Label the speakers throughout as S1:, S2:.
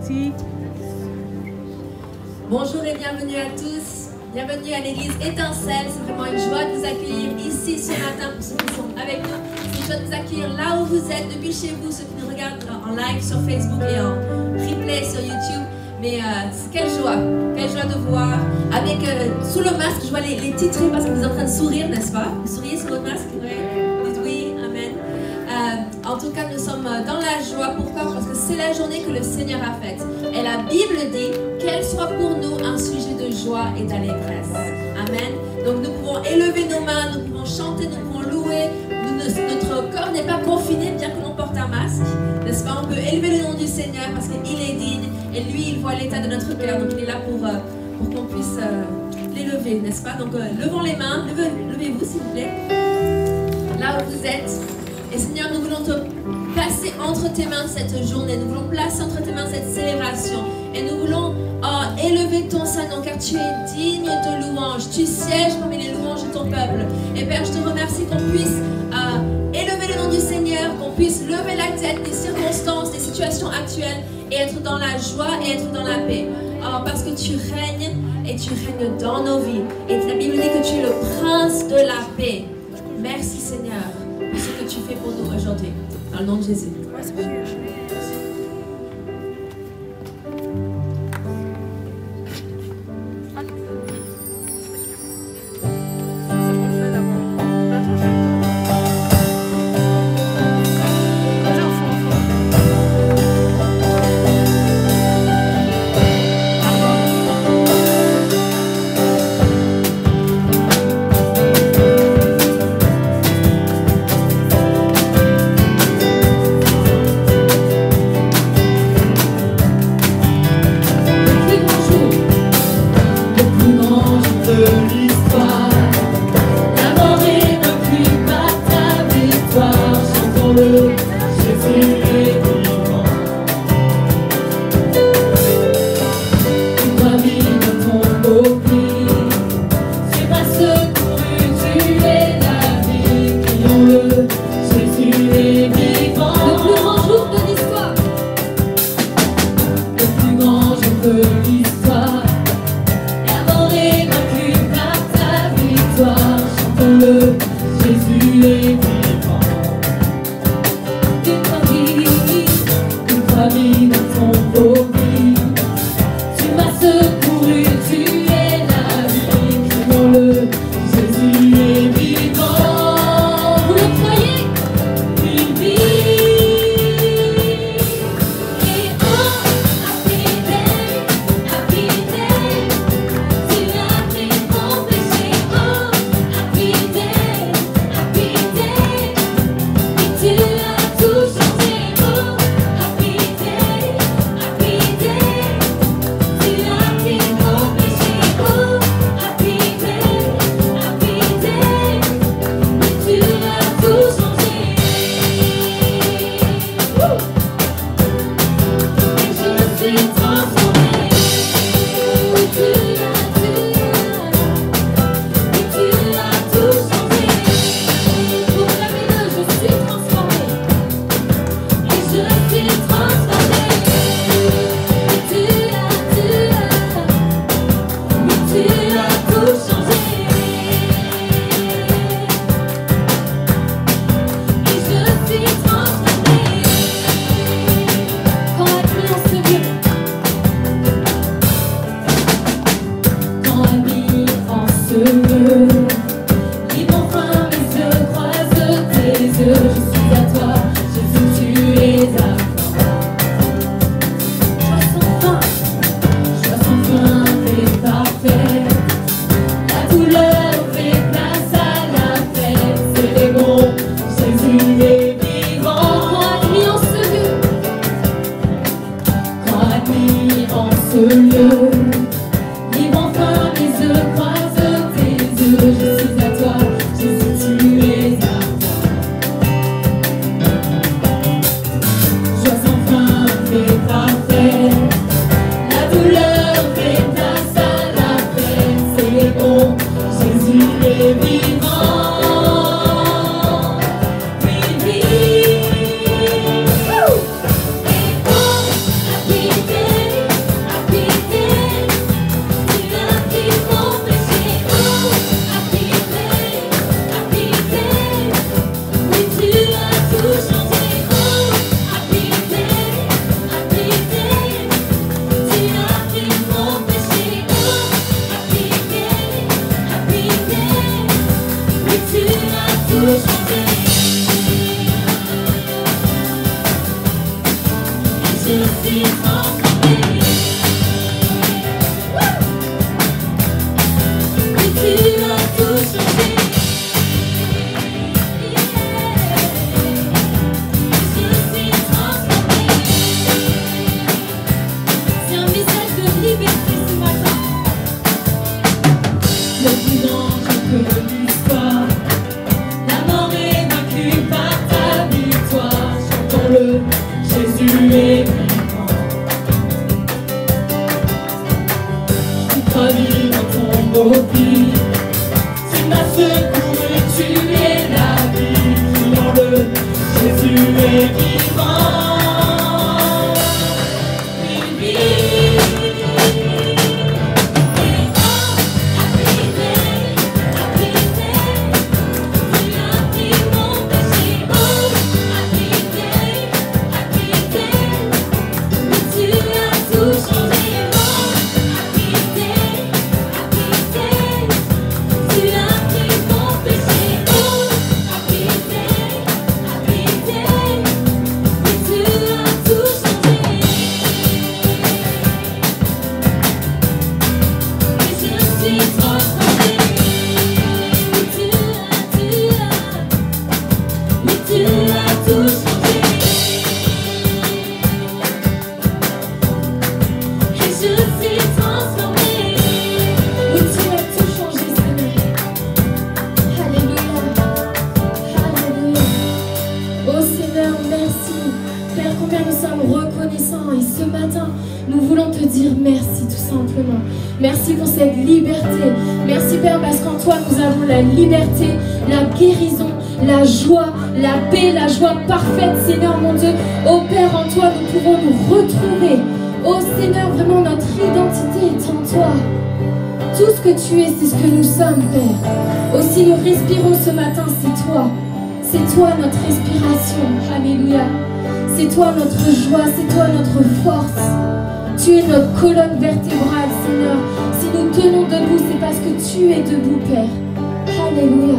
S1: Merci.
S2: Bonjour et bienvenue à tous. Bienvenue à l'église Étincelle. C'est vraiment une joie de vous accueillir ici ce matin pour ceux qui sont avec nous. C'est une joie de vous accueillir là où vous êtes, depuis chez vous, ceux qui nous regardent en live sur Facebook et en replay sur YouTube. Mais quelle joie de voir. Avec sous le masque, je vois les titrés parce que vous êtes en train de sourire, n'est-ce pas? Vous souriez sous votre masque? Oui. Dites oui, amen. En tout cas, nous sommes dans la joie. Pourquoi? Parce que c'est la journée que le Seigneur a faite. Et la Bible dit qu'elle soit pour nous un sujet de joie et d'allégresse. Amen. Donc nous pouvons élever nos mains, nous pouvons chanter, nous pouvons louer. Notre corps n'est pas confiné bien que l'on porte un masque. N'est-ce pas? On peut élever le nom du Seigneur parce qu'il est digne. Et lui, il voit l'état de notre cœur. Donc il est là pour qu'on puisse l'élever, n'est-ce pas? Donc levons les mains. Levez-vous s'il vous plaît. Là où vous êtes. Et Seigneur, nous voulons te placer entre tes mains cette journée. Nous voulons placer entre tes mains cette célébration. Et nous voulons élever ton Saint-Nom, car tu es digne de louange. Tu sièges parmi les louanges de ton peuple. Et Père, je te remercie qu'on puisse élever le nom du Seigneur, qu'on puisse lever la tête des circonstances, des situations actuelles et être dans la joie et être dans la paix. Parce que tu règnes et tu règnes dans nos vies. Et la Bible dit que tu es le prince de la paix. Merci Seigneur pour ce que tu fais pour nous aujourd'hui. Dans le nom de Jésus.
S3: We
S1: Merci pour cette liberté. Merci Père parce qu'en toi nous avons la liberté, la guérison, la joie, la paix, la joie parfaite Seigneur mon Dieu. Oh Père, en toi nous pouvons nous retrouver. Oh Seigneur, vraiment notre identité est en toi. Tout ce que tu es, c'est ce que nous sommes Père. Aussi nous respirons ce matin, c'est toi. C'est toi notre respiration. Alléluia. C'est toi notre joie, c'est toi notre force. Tu es notre colonne vertébrale, Seigneur. Si nous tenons debout, c'est parce que tu es debout, Père. Alléluia.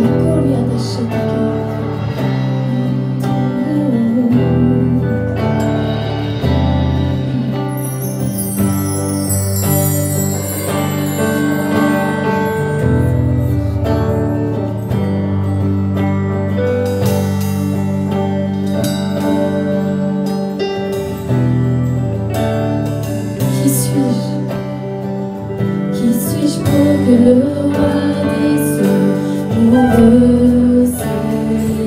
S1: Le roi des cieux nous recèle.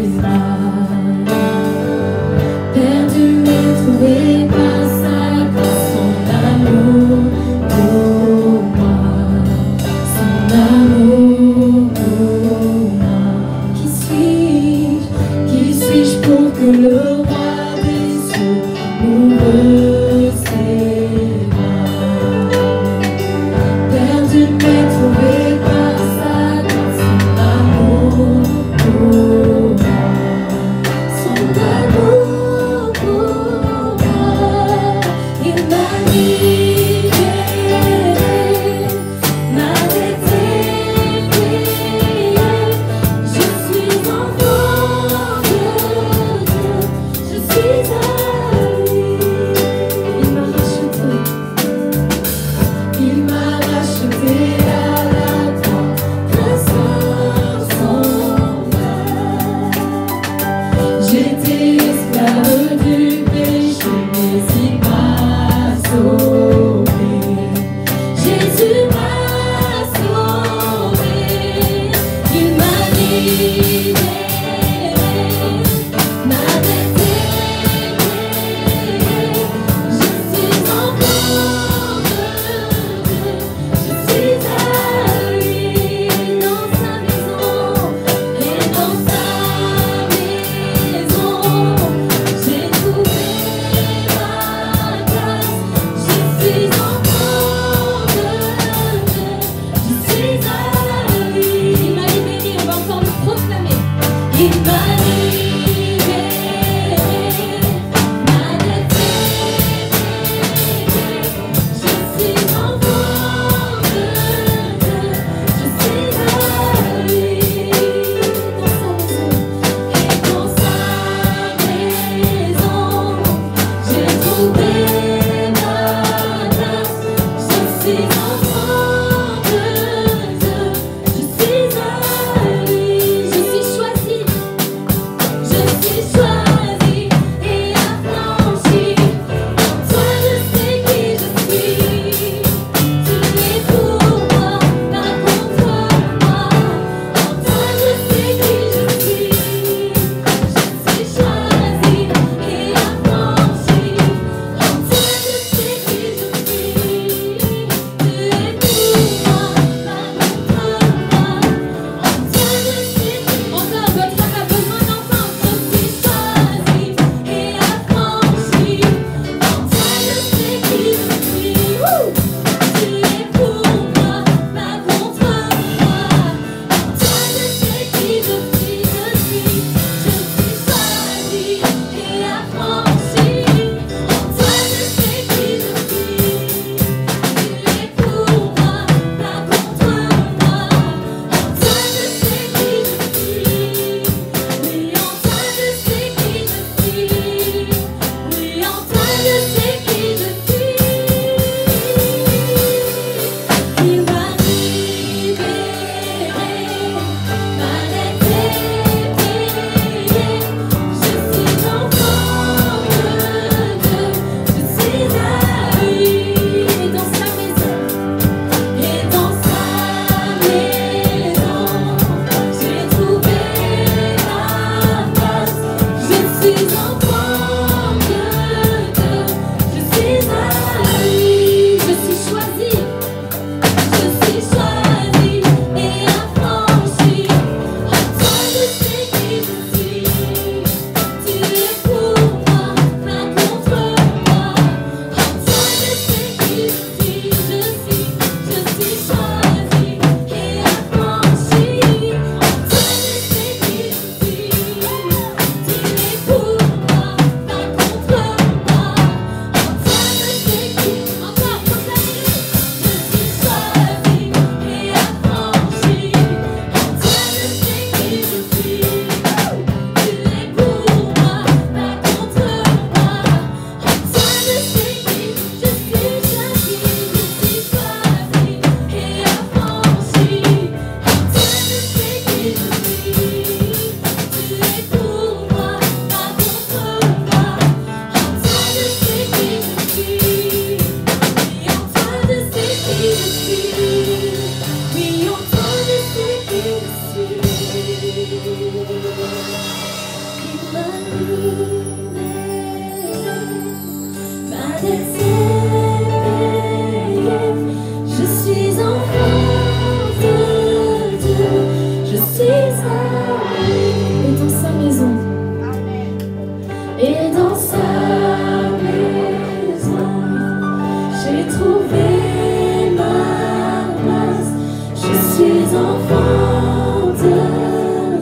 S1: suis enfant de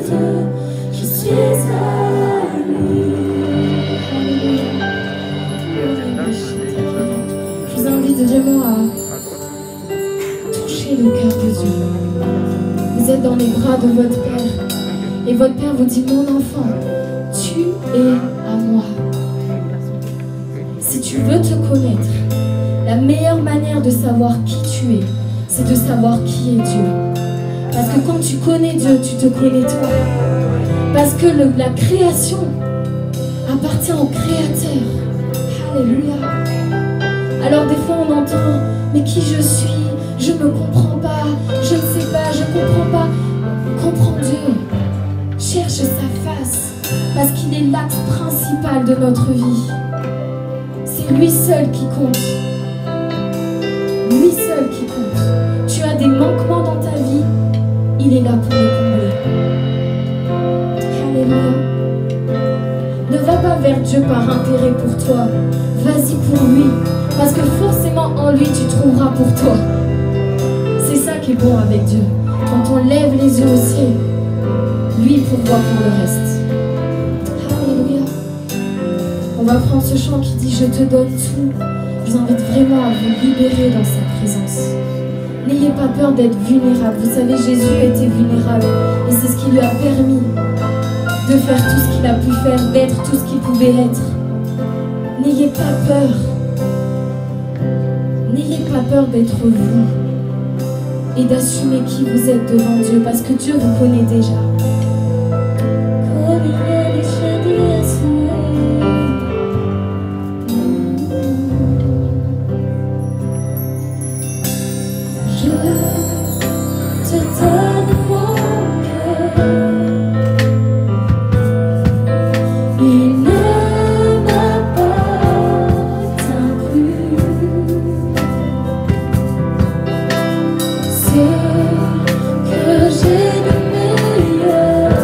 S1: Dieu, je suis à lui. Je vous invite vraiment à toucher le cœur de Dieu. Vous êtes dans les bras de votre Père et votre Père vous dit: mon enfant, tu es à moi. Si tu veux te connaître, la meilleure manière de savoir qui tu es, c'est de savoir qui est Dieu. Parce que quand tu connais Dieu, tu te connais toi. Parce que la création appartient au Créateur. Alléluia. Alors des fois on entend: mais qui je suis? Je ne me comprends pas, je ne sais pas, je ne comprends pas. Comprends Dieu. Cherche sa face. Parce qu'il est l'axe principal de notre vie. C'est lui seul qui compte. Lui seul qui compte. Tu as des manquements dans ta vie, il est là pour les combler. Alléluia. Ne va pas vers Dieu par intérêt pour toi. Vas-y pour lui. Parce que forcément en lui tu trouveras pour toi. C'est ça qui est bon avec Dieu. Quand on lève les yeux au ciel, lui pourvoit pour le reste. Alléluia. On va prendre ce chant qui dit: je te donne tout. Je vous invite vraiment à vous libérer dans sa présence. N'ayez pas peur d'être vulnérable. Vous savez, Jésus était vulnérable. Et c'est ce qui lui a permis de faire tout ce qu'il a pu faire, d'être tout ce qu'il pouvait être. N'ayez pas peur. N'ayez pas peur d'être vous. Et d'assumer qui vous êtes devant Dieu. Parce que Dieu vous connaît déjà. Je te donne mon cœur. Il ne m'appartient plus. Ce que j'ai de meilleur,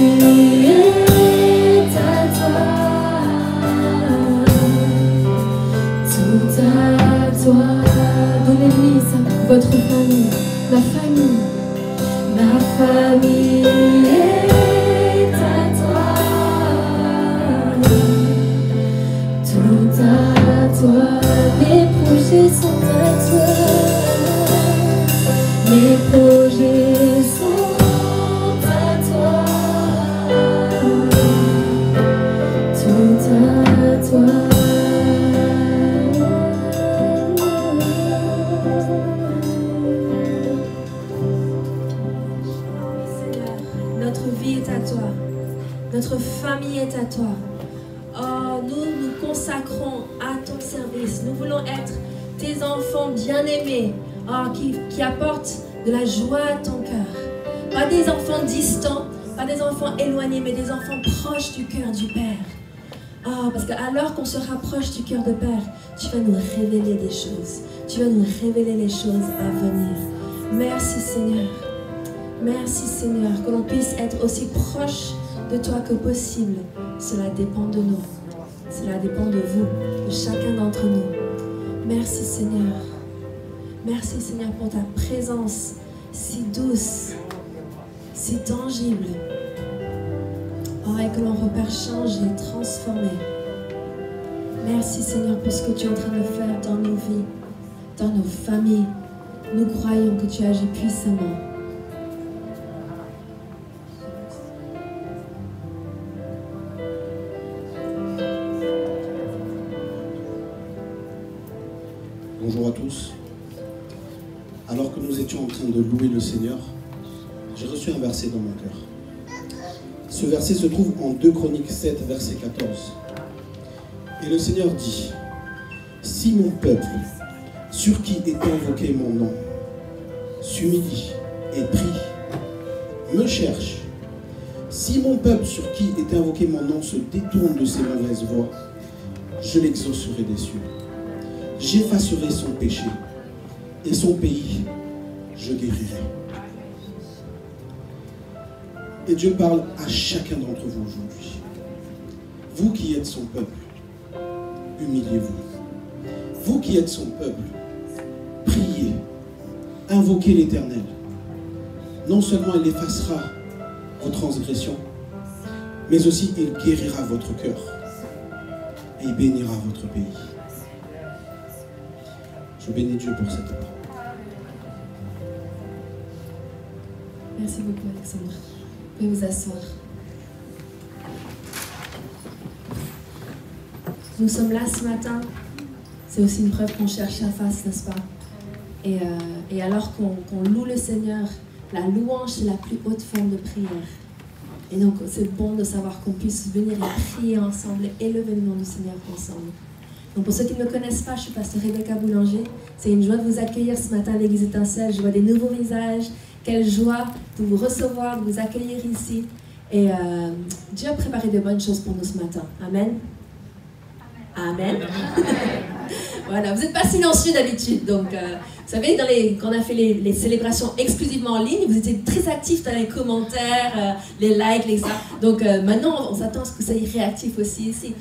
S1: est à toi, tout à toi. Donnez-lui ça, votre famille, ma famille. Ma famille est à toi, tout à toi. Mes projets sont à toi, mes projets sont à toi, tout à toi.
S2: Notre famille est à toi. Oh, nous nous consacrons à ton service. Nous voulons être tes enfants bien-aimés, oh, qui apportent de la joie à ton cœur. Pas des enfants distants, pas des enfants éloignés, mais des enfants proches du cœur du Père. Oh, parce qu'alors qu'on se rapproche du cœur de Père, tu vas nous révéler des choses. Tu vas nous révéler les choses à venir. Merci Seigneur. Merci Seigneur, que l'on puisse être aussi proche de toi que possible. Cela dépend de nous. Cela dépend de vous, de chacun d'entre nous. Merci Seigneur. Merci Seigneur pour ta présence si douce, si tangible. Oh, et que l'on repère changer, transformer. Merci Seigneur pour ce que tu es en train de faire dans nos vies, dans nos familles. Nous croyons que tu agis puissamment.
S3: Bonjour à tous. Alors que nous étions en train de louer le Seigneur, j'ai reçu un verset dans mon cœur. Ce verset se trouve en 2 Chroniques 7, verset 14. Et le Seigneur dit, « Si mon peuple, sur qui est invoqué mon nom, s'humilie et prie, me cherche, si mon peuple sur qui est invoqué mon nom se détourne de ses mauvaises voies, je l'exaucerai des cieux. J'effacerai son péché et son pays, je guérirai. » Et Dieu parle à chacun d'entre vous aujourd'hui. Vous qui êtes son peuple, humiliez-vous. Vous qui êtes son peuple, priez, invoquez l'Éternel. Non seulement il effacera vos transgressions, mais aussi il guérira votre cœur et il bénira votre pays. Je bénis Dieu pour cette parole.
S2: Merci beaucoup, Alexandre. Vous pouvez vous asseoir. Nous sommes là ce matin. C'est aussi une preuve qu'on cherche sa face, n'est-ce pas? Et alors qu'on loue le Seigneur, la louange, c'est la plus haute forme de prière. Et donc, c'est bon de savoir qu'on puisse venir et prier ensemble et élever le nom du Seigneur ensemble. Donc pour ceux qui ne me connaissent pas, je suis pasteur Rebecca Boulanger. C'est une joie de vous accueillir ce matin à l'église Étincelle. Je vois des nouveaux visages. Quelle joie de vous recevoir, de vous accueillir ici. Et Dieu a préparé de bonnes choses pour nous ce matin. Amen. Amen. Voilà, vous n'êtes pas silencieux d'habitude. Donc, vous savez, quand on a fait les célébrations exclusivement en ligne, vous étiez très actifs dans les commentaires, les likes, les ça. Donc maintenant, on s'attend à ce que vous soyez réactifs aussi ici.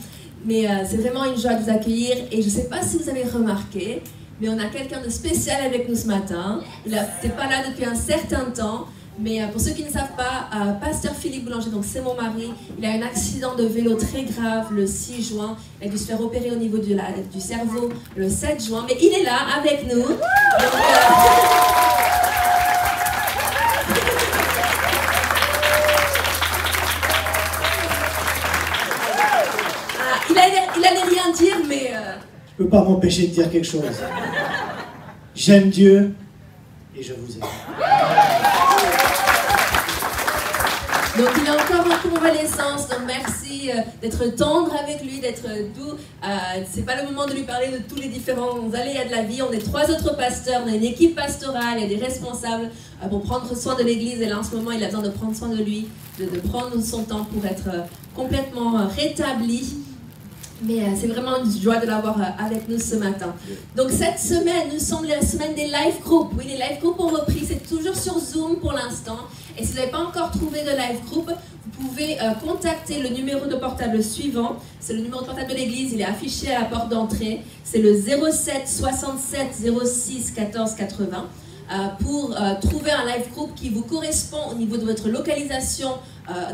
S2: Mais c'est vraiment une joie de vous accueillir. Et je ne sais pas si vous avez remarqué, mais on a quelqu'un de spécial avec nous ce matin. Il n'était pas là depuis un certain temps. Mais pour ceux qui ne savent pas, pasteur Philippe Boulanger, donc c'est mon mari, il a eu un accident de vélo très grave le 6 juin. Il a dû se faire opérer au niveau du cerveau le 7 juin. Mais il est là avec nous. Donc, il allait rien dire, mais...
S4: Je ne peux pas m'empêcher de dire quelque chose. J'aime Dieu et je vous aime.
S2: Donc il est encore en convalescence, donc merci d'être tendre avec lui, d'être doux. C'est pas le moment de lui parler de tous les différents aléas de la vie. On est 3 autres pasteurs, on a une équipe pastorale, il y a des responsables pour prendre soin de l'église. Et là en ce moment il a besoin de prendre soin de lui, de prendre son temps pour être complètement rétabli. Mais c'est vraiment une joie de l'avoir avec nous ce matin. Donc cette semaine, nous sommes la semaine des live groups. Oui, les live groups ont repris, c'est toujours sur Zoom pour l'instant. Et si vous n'avez pas encore trouvé de live group, vous pouvez contacter le numéro de portable suivant. C'est le numéro de portable de l'église, il est affiché à la porte d'entrée. C'est le 07 67 06 14 80. Pour trouver un live group qui vous correspond au niveau de votre localisation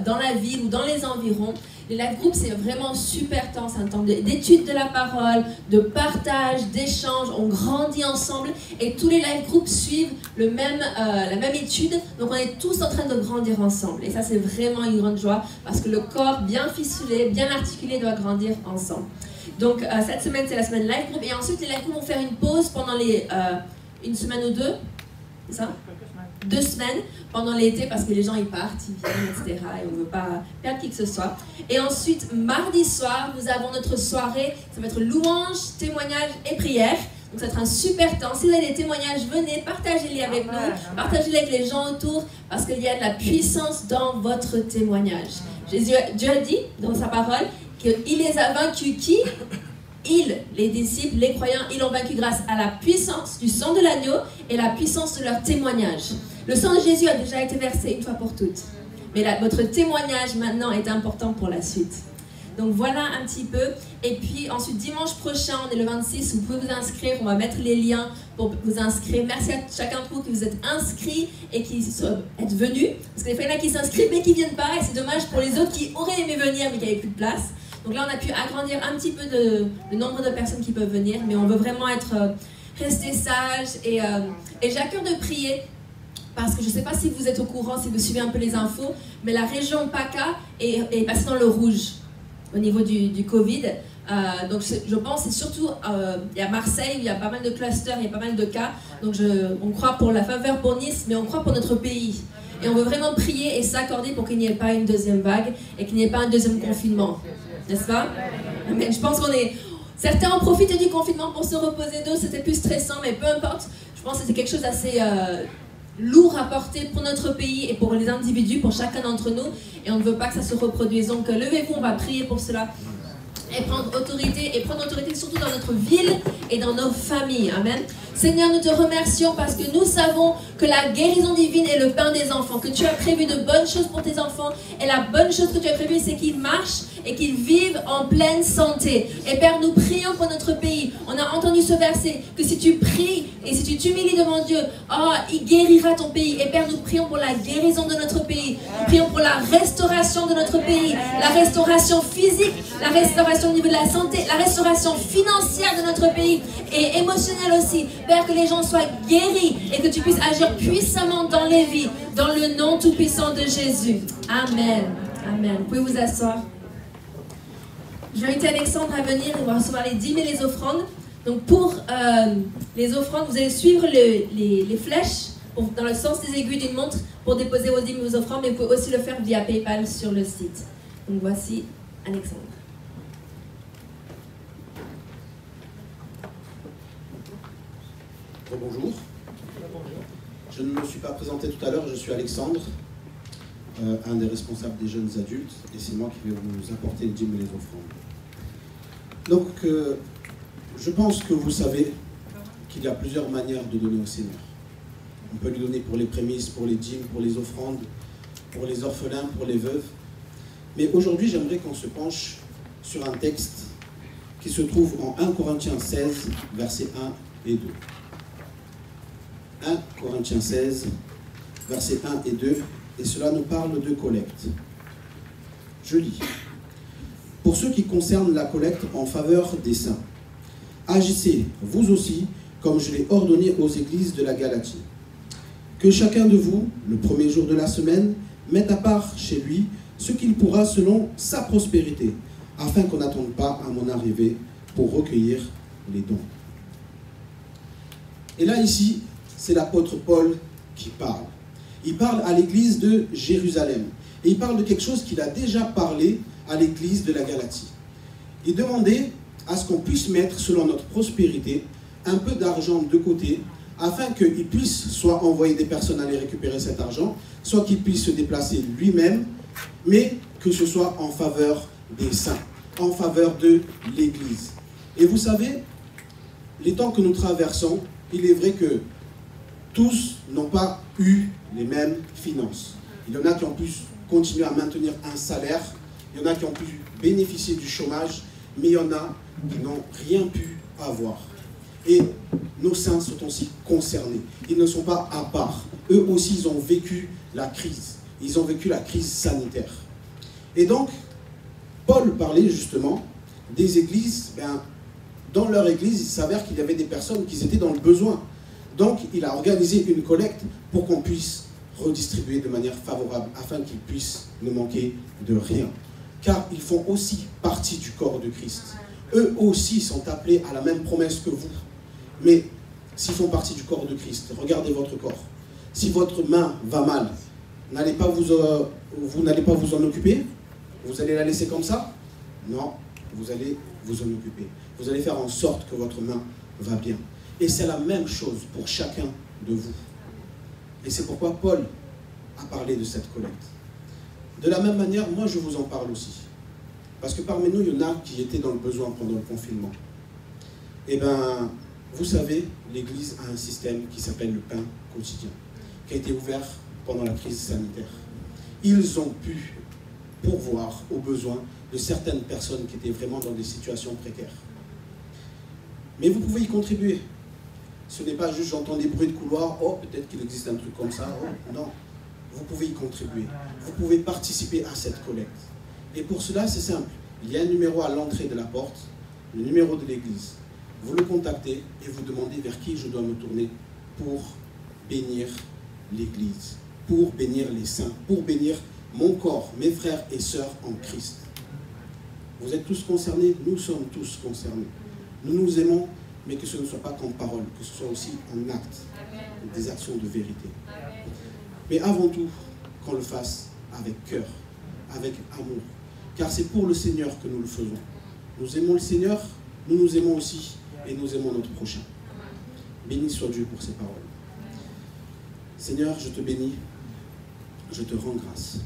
S2: dans la ville ou dans les environs. Les live groups, c'est vraiment super temps, c'est un temps d'étude de la parole, de partage, d'échange, on grandit ensemble et tous les live groups suivent la même étude, donc on est tous en train de grandir ensemble et ça c'est vraiment une grande joie parce que le corps bien ficelé, bien articulé doit grandir ensemble. Donc cette semaine c'est la semaine live group et ensuite les live groups vont faire une pause pendant une semaine ou deux, c'est ça ? 2 semaines pendant l'été parce que les gens ils partent, ils viennent, etc. Et on ne veut pas perdre qui que ce soit. Et ensuite, mardi soir, nous avons notre soirée. Ça va être louange, témoignage et prière. Donc ça va être un super temps. Si vous avez des témoignages, venez, partagez-les avec nous. Partagez-les avec les gens autour parce qu'il y a de la puissance dans votre témoignage. Dieu a dit dans sa parole qu'il les a vaincus qui ? Les disciples, les croyants, ils l'ont vaincu grâce à la puissance du sang de l'agneau et la puissance de leur témoignage. Le sang de Jésus a déjà été versé une fois pour toutes. Mais votre témoignage maintenant est important pour la suite. Donc voilà un petit peu. Et puis ensuite, dimanche prochain, on est le 26, vous pouvez vous inscrire. On va mettre les liens pour vous inscrire. Merci à chacun de vous que vous êtes inscrits et qui êtes venus. Parce que des fois, il y en a qui s'inscrivent mais qui ne viennent pas. Et c'est dommage pour les autres qui auraient aimé venir mais qui n'avaient plus de place. Donc là, on a pu agrandir un petit peu le nombre de personnes qui peuvent venir, mais on veut vraiment rester sage et j'ai à cœur de prier parce que je ne sais pas si vous êtes au courant, si vous suivez un peu les infos, mais la région PACA est passée dans le rouge au niveau du Covid. Donc je pense que c'est surtout, il y a Marseille, il y a pas mal de clusters, il y a pas mal de cas. Donc on croit pour la faveur pour Nice, mais on croit pour notre pays. Et on veut vraiment prier et s'accorder pour qu'il n'y ait pas une deuxième vague et qu'il n'y ait pas un deuxième confinement. N'est-ce pas? Mais je pense certains ont profité du confinement pour se reposer, d'autres c'était plus stressant, mais peu importe. Je pense que c'était quelque chose d'assez lourd à porter pour notre pays et pour les individus, pour chacun d'entre nous. Et on ne veut pas que ça se reproduise. Donc levez-vous, on va prier pour cela. Et prendre autorité surtout dans notre ville et dans nos familles. Amen. Seigneur, nous te remercions parce que nous savons que la guérison divine est le pain des enfants, que tu as prévu de bonnes choses pour tes enfants. Et la bonne chose que tu as prévue, c'est qu'ils marchent et qu'ils vivent en pleine santé. Et Père, nous prions pour notre pays. On a entendu ce verset, que si tu pries et si tu t'humilies devant Dieu, il guérira ton pays. Et Père, nous prions pour la guérison de notre pays. Nous prions pour la restauration de notre pays, la restauration physique, la restauration au niveau de la santé, la restauration financière de notre pays et émotionnelle aussi. Père, que les gens soient guéris et que tu puisses agir puissamment dans les vies, dans le nom tout-puissant de Jésus. Amen. Amen. Vous pouvez vous asseoir. Je vais inviter Alexandre à venir, il va recevoir les dîmes et les offrandes. Donc pour les offrandes, vous allez suivre les flèches dans le sens des aiguilles d'une montre pour déposer vos dîmes et vos offrandes, mais vous pouvez aussi le faire via PayPal sur le site. Donc voici Alexandre.
S3: Bonjour. Je ne me suis pas présenté tout à l'heure, je suis Alexandre, un des responsables des jeunes adultes, et c'est moi qui vais vous apporter les dîmes et les offrandes. Donc, je pense que vous savez qu'il y a plusieurs manières de donner au Seigneur. On peut lui donner pour les prémices, pour les dîmes, pour les offrandes, pour les orphelins, pour les veuves. Mais aujourd'hui, j'aimerais qu'on se penche sur un texte qui se trouve en 1 Corinthiens 16, versets 1 et 2. 1 Corinthiens 16, versets 1 et 2, et cela nous parle de collecte. Je lis. Pour ce qui concerne la collecte en faveur des saints, agissez, vous aussi, comme je l'ai ordonné aux églises de la Galatie. Que chacun de vous, le premier jour de la semaine, mette à part chez lui ce qu'il pourra selon sa prospérité, afin qu'on n'attende pas à mon arrivée pour recueillir les dons. Et là, ici, c'est l'apôtre Paul qui parle. Il parle à l'église de Jérusalem. Et il parle de quelque chose qu'il a déjà parlé à l'église de la Galatie. Il demandait à ce qu'on puisse mettre, selon notre prospérité, un peu d'argent de côté, afin qu'il puisse soit envoyer des personnes aller récupérer cet argent, soit qu'il puisse se déplacer lui-même, mais que ce soit en faveur des saints. en faveur de l'Église. Et vous savez, les temps que nous traversons, il est vrai que tous n'ont pas eu les mêmes finances. Il y en a qui ont pu continuer à maintenir un salaire, il y en a qui ont pu bénéficier du chômage, mais il y en a qui n'ont rien pu avoir. Et nos saints sont aussi concernés. Ils ne sont pas à part. Eux aussi, ils ont vécu la crise. Ils ont vécu la crise sanitaire. Et donc, Paul parlait justement des églises. Dans leur église, il s'avère qu'il y avait des personnes qui étaient dans le besoin. Donc, il a organisé une collecte pour qu'on puisse redistribuer de manière favorable, afin qu'ils puissent ne manquer de rien. Car ils font aussi partie du corps de Christ. Eux aussi sont appelés à la même promesse que vous. Mais s'ils font partie du corps de Christ, regardez votre corps. Si votre main va mal, vous n'allez pas vous en occuper? Vous allez la laisser comme ça? Non, vous allez vous en occuper. Vous allez faire en sorte que votre main va bien. Et c'est la même chose pour chacun de vous. Et c'est pourquoi Paul a parlé de cette collecte. De la même manière, moi je vous en parle aussi. Parce que parmi nous, il y en a qui étaient dans le besoin pendant le confinement. Eh bien, vous savez, l'Église a un système qui s'appelle le pain quotidien, qui a été ouvert pendant la crise sanitaire. Ils ont pu pourvoir aux besoins de certaines personnes qui étaient vraiment dans des situations précaires. Mais vous pouvez y contribuer. Ce n'est pas juste j'entends des bruits de couloir, oh peut-être qu'il existe un truc comme ça, oh non. Vous pouvez y contribuer. Vous pouvez participer à cette collecte. Et pour cela, c'est simple. Il y a un numéro à l'entrée de la porte, le numéro de l'église. Vous le contactez et vous demandez vers qui je dois me tourner pour bénir l'église, pour bénir les saints, pour bénir mon corps, mes frères et sœurs en Christ. Vous êtes tous concernés, nous sommes tous concernés. Nous nous aimons, mais que ce ne soit pas qu'en parole, que ce soit aussi en acte, des actions de vérité. Mais avant tout, qu'on le fasse avec cœur, avec amour. Car c'est pour le Seigneur que nous le faisons. Nous aimons le Seigneur, nous nous aimons aussi, et nous aimons notre prochain. Béni soit Dieu pour ces paroles. Seigneur, je te bénis, je te rends grâce.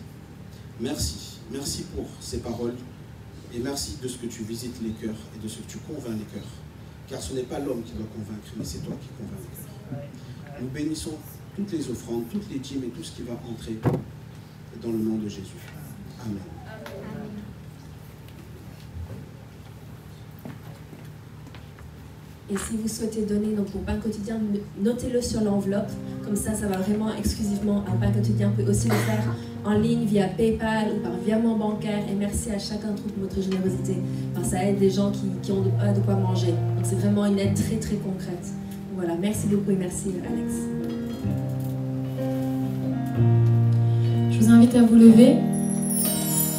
S3: Merci, merci pour ces paroles, et merci de ce que tu visites les cœurs, et de ce que tu convaincs les cœurs. Car ce n'est pas l'homme qui doit convaincre, mais c'est toi qui convaincs les cœurs. Nous bénissons toutes les offrandes, toutes les dîmes et tout ce qui va entrer dans le nom de Jésus. Amen.
S2: Et si vous souhaitez donner donc, au pain quotidien, notez-le sur l'enveloppe. Comme ça va vraiment exclusivement à pain quotidien. Vous pouvez aussi le faire en ligne via PayPal ou par virement bancaire. Et merci à chacun d'entre vous pour votre générosité. Parce que ça aide des gens qui ont de quoi manger. Donc c'est vraiment une aide très très concrète. Voilà, merci beaucoup et merci Alex.
S1: Je vous invite à vous lever.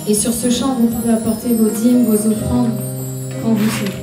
S1: Et sur ce chant, vous pouvez apporter vos dîmes, vos offrandes quand vous souhaitez.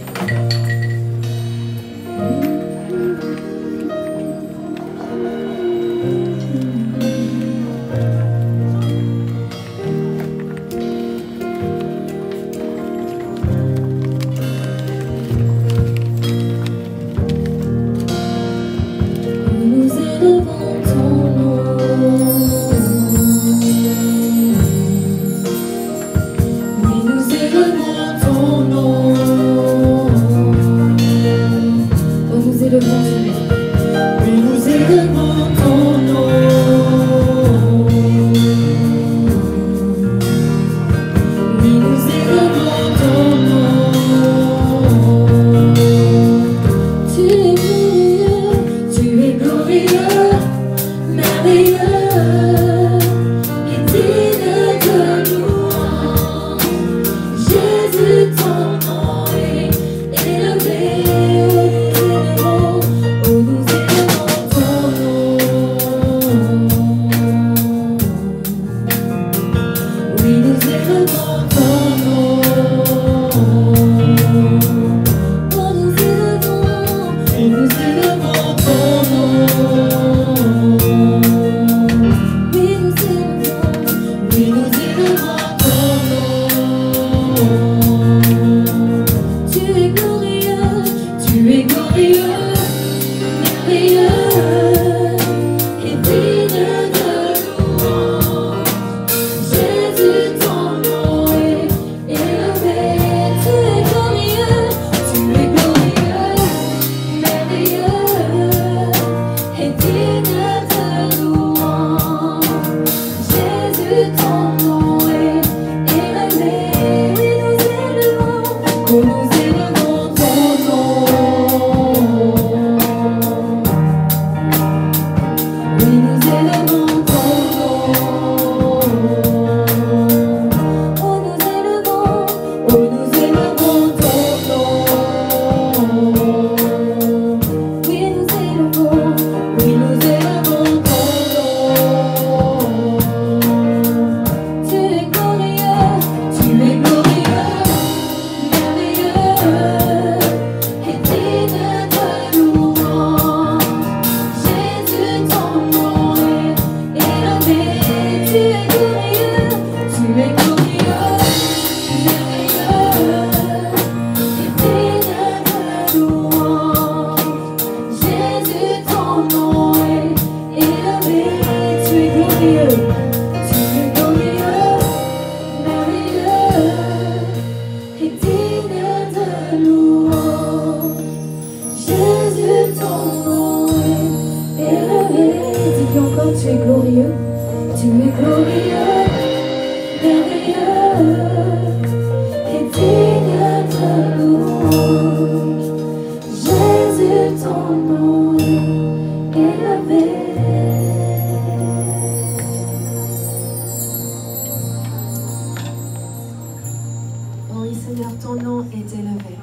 S2: Seigneur, ton nom est élevé.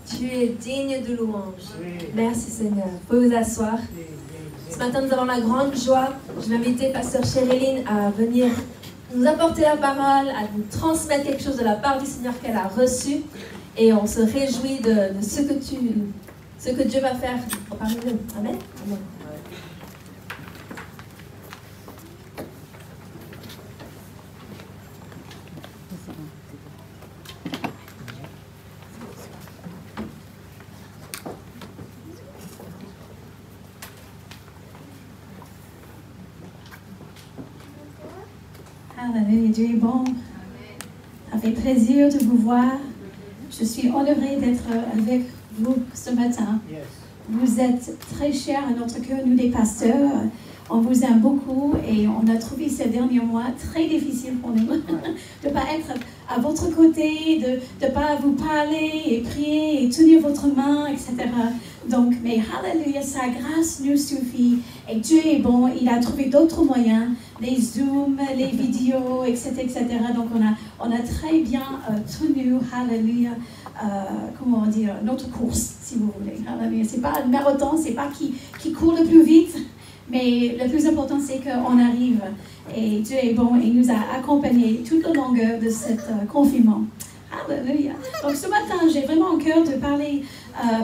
S2: Tu es digne de louange. Merci Seigneur. Vous pouvez vous asseoir. Ce matin, nous avons la grande joie. Je vais inviter Pasteur Chéréline à venir nous apporter la parole, à nous transmettre quelque chose de la part du Seigneur qu'elle a reçu. Et on se réjouit de ce que Dieu va faire parmi nous. Amen. Amen.
S5: Alléluia, Dieu est bon. Ça fait plaisir de vous voir. Je suis honorée d'être avec vous ce matin. Vous êtes très chers à notre cœur, nous les pasteurs. On vous aime beaucoup et on a trouvé ces derniers mois très difficiles pour nous de ne pas être à votre côté, de ne pas vous parler et prier et tenir votre main, etc. Donc, mais Alléluia, sa grâce nous suffit et Dieu est bon. Il a trouvé d'autres moyens, les Zooms, les vidéos, etc., etc. Donc, on a très bien tenu, Alléluia, comment dire, notre course, si vous voulez. Alléluia. C'est pas le marathon, c'est pas qui court le plus vite. Mais le plus important, c'est qu'on arrive et Dieu est bon et nous a accompagnés toute la longueur de ce confinement. Alléluia. Donc ce matin, j'ai vraiment en cœur de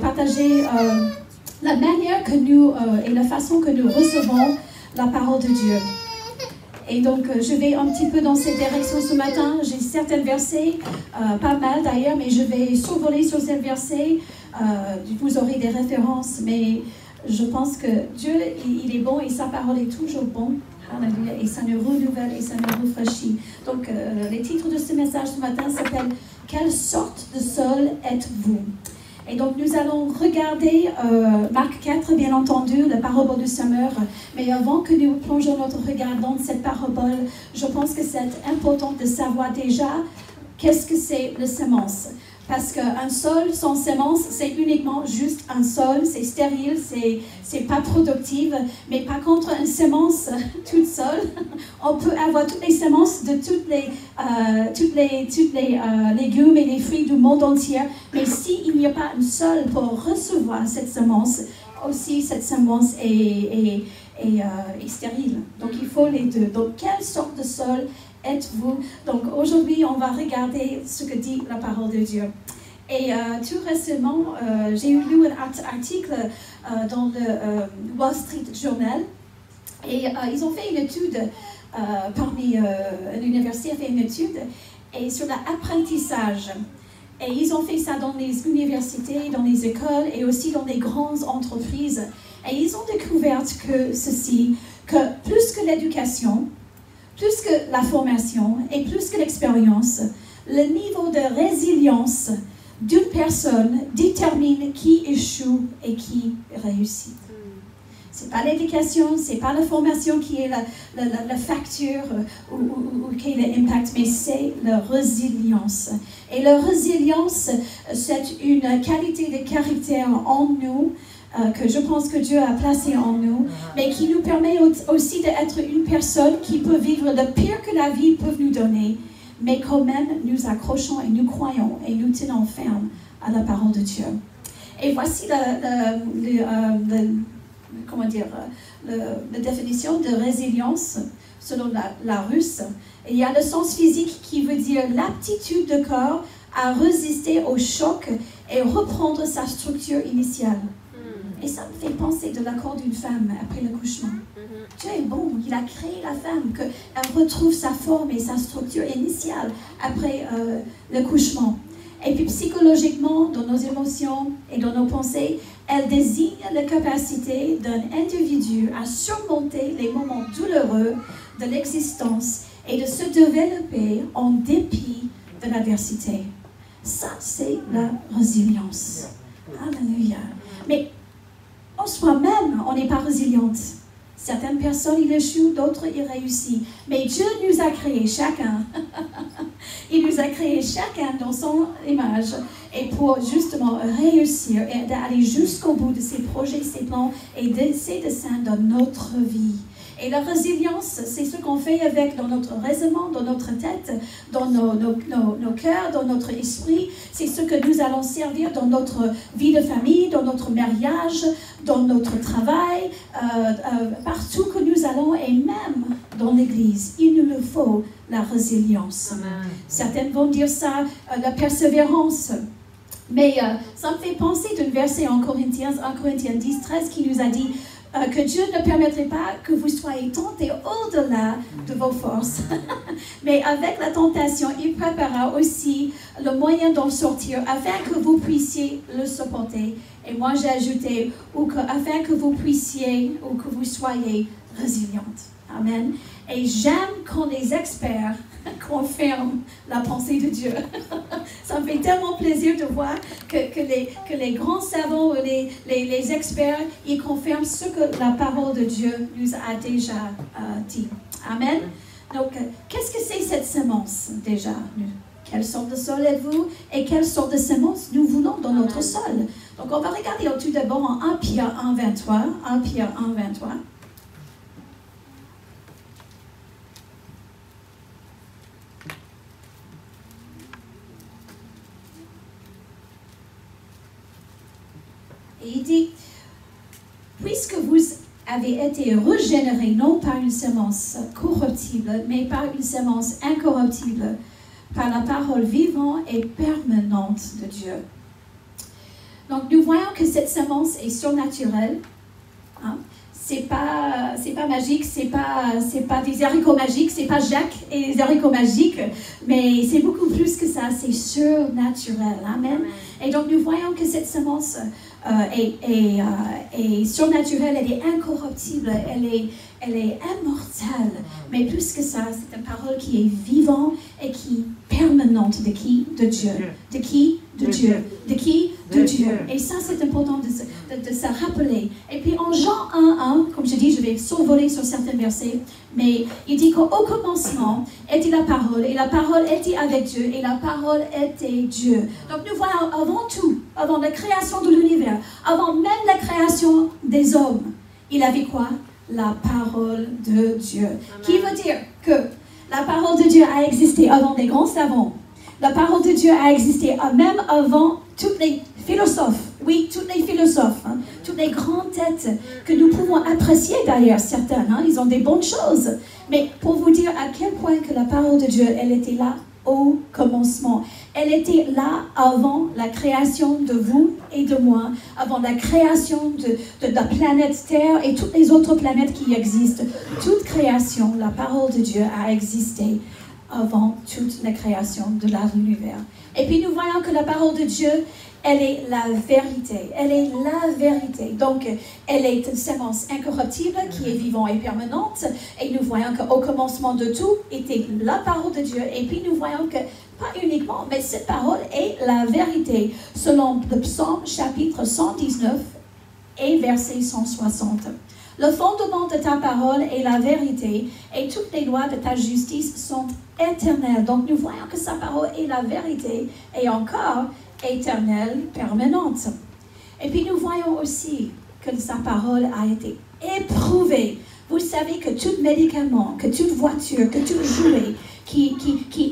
S5: partager la manière que nous et la façon que nous recevons la parole de Dieu. Et donc, je vais un petit peu dans cette direction ce matin. J'ai certains versets, pas mal d'ailleurs, mais je vais survoler sur ces versets. Vous aurez des références, mais je pense que Dieu, il est bon et sa parole est toujours bonne. Alléluia. Et ça nous renouvelle et ça nous rafraîchit. Donc, le titre de ce message ce matin s'appelle « Quelle sorte de sol êtes-vous » Et donc, nous allons regarder Marc 4, bien entendu, la parabole du semeur. Mais avant que nous plongions notre regard dans cette parabole, je pense que c'est important de savoir déjà qu'est-ce que c'est la semence. Parce qu'un sol sans semence, c'est uniquement juste un sol, c'est stérile, c'est pas productif. Mais par contre, une semence toute seule, on peut avoir toutes les semences de toutes les légumes et les fruits du monde entier. Mais s'il n'y a pas un sol pour recevoir cette semence, aussi cette semence est stérile. Donc il faut les deux. Donc quelle sorte de sol êtes-vous? Donc aujourd'hui, on va regarder ce que dit la parole de Dieu. Et tout récemment, j'ai lu un article dans le Wall Street Journal. Et ils ont fait une étude, l'université a fait une étude et sur l'apprentissage. Et ils ont fait ça dans les universités, dans les écoles et aussi dans les grandes entreprises. Et ils ont découvert que plus que l'éducation, plus que la formation et plus que l'expérience, le niveau de résilience d'une personne détermine qui échoue et qui réussit. Ce n'est pas l'éducation, ce n'est pas la formation qui est la facture ou qui est l'impact, mais c'est la résilience. Et la résilience, c'est une qualité de caractère en nous que je pense que Dieu a placé en nous, mais qui nous permet aussi d'être une personne qui peut vivre le pire que la vie peut nous donner, mais quand même nous accrochons et nous croyons et nous tenons ferme à la parole de Dieu. Et voici la définition de résilience selon la russe. Il y a le sens physique qui veut dire l'aptitude du corps à résister au choc et reprendre sa structure initiale. Et ça me fait penser de la corps d'une femme après l'accouchement. Dieu est bon, il a créé la femme, qu'elle retrouve sa forme et sa structure initiale après l'accouchement. Et puis psychologiquement, dans nos émotions et dans nos pensées, elle désigne la capacité d'un individu à surmonter les moments douloureux de l'existence et de se développer en dépit de l'adversité. Ça, c'est la résilience. Alléluia. Mais en soi-même, on n'est pas résiliente. Certaines personnes, ils échouent, d'autres, ils réussissent. Mais Dieu nous a créés chacun. Il nous a créés chacun dans son image. Et pour justement réussir et d'aller jusqu'au bout de ses projets, ses plans et de ses desseins dans notre vie. Et la résilience, c'est ce qu'on fait avec dans notre raisonnement, dans notre tête, dans nos cœurs, dans notre esprit. C'est ce que nous allons servir dans notre vie de famille, dans notre mariage, dans notre travail, partout que nous allons et même dans l'Église. Il nous le faut, la résilience.
S2: Amen.
S5: Certaines vont dire ça, la persévérance. Mais ça me fait penser d'un verset en Corinthiens 10, 13 qui nous a dit que Dieu ne permettrait pas que vous soyez tentés au-delà de vos forces. Mais avec la tentation, il préparera aussi le moyen d'en sortir afin que vous puissiez le supporter. Et moi j'ai ajouté, afin que vous puissiez ou que vous soyez résiliente. Amen. Et j'aime quand les experts confirment la pensée de Dieu. Ça me fait tellement plaisir de voir que les grands savants, les experts, ils confirment ce que la parole de Dieu nous a déjà dit. Amen. Donc, qu'est-ce que c'est cette semence déjà? Quelle sorte de sol êtes-vous et quelle sorte de semence nous voulons dans notre sol? Donc, on va regarder tout d'abord en 1 Pierre 1, 23. 1 Pierre 1, 23. Et il dit, puisque vous avez été régénérés non par une semence corruptible, mais par une semence incorruptible, par la parole vivante et permanente de Dieu. Donc nous voyons que cette semence est surnaturelle. Hein? C'est pas magique, c'est pas des haricots magiques, c'est pas Jacques et les haricots magiques, mais c'est beaucoup plus que ça, c'est surnaturel. Amen. Et donc nous voyons que cette semence est surnaturelle, elle est incorruptible, elle est immortelle. Mais plus que ça, c'est une parole qui est vivante et qui est permanente. De qui? De Dieu. De qui? De Dieu. De qui? De Dieu. Et ça, c'est important de se rappeler. Et puis en Jean 1:1, comme je dis, je vais survoler sur certains versets, mais il dit qu'au commencement était la parole, et la parole était avec Dieu, et la parole était Dieu. Donc nous voyons avant tout, avant la création de l'univers, avant même la création des hommes, il avait quoi? La parole de Dieu. Amen. Qui veut dire que la parole de Dieu a existé avant les grands savants. La parole de Dieu a existé même avant tous les philosophes. Oui, tous les philosophes, hein, toutes les grandes têtes que nous pouvons apprécier d'ailleurs, certaines. Hein, ils ont des bonnes choses. Mais pour vous dire à quel point que la parole de Dieu, elle était là au commencement. Elle était là avant la création de vous et de moi, avant la création de la planète Terre et toutes les autres planètes qui existent. Toute création, la parole de Dieu a existé avant toute la création de l'univers. Et puis nous voyons que la parole de Dieu, elle est la vérité. Elle est la vérité. Donc, elle est une semence incorruptible qui est vivante et permanente. Et nous voyons qu'au commencement de tout était la parole de Dieu. Et puis nous voyons que, pas uniquement, mais cette parole est la vérité. Selon le psaume chapitre 119 et verset 160. Le fondement de ta parole est la vérité, et toutes les lois de ta justice sont éternelles. Donc nous voyons que sa parole est la vérité, et encore éternelle, permanente. Et puis nous voyons aussi que sa parole a été éprouvée. Vous savez que tout médicament, que toute voiture, que tout jouet qui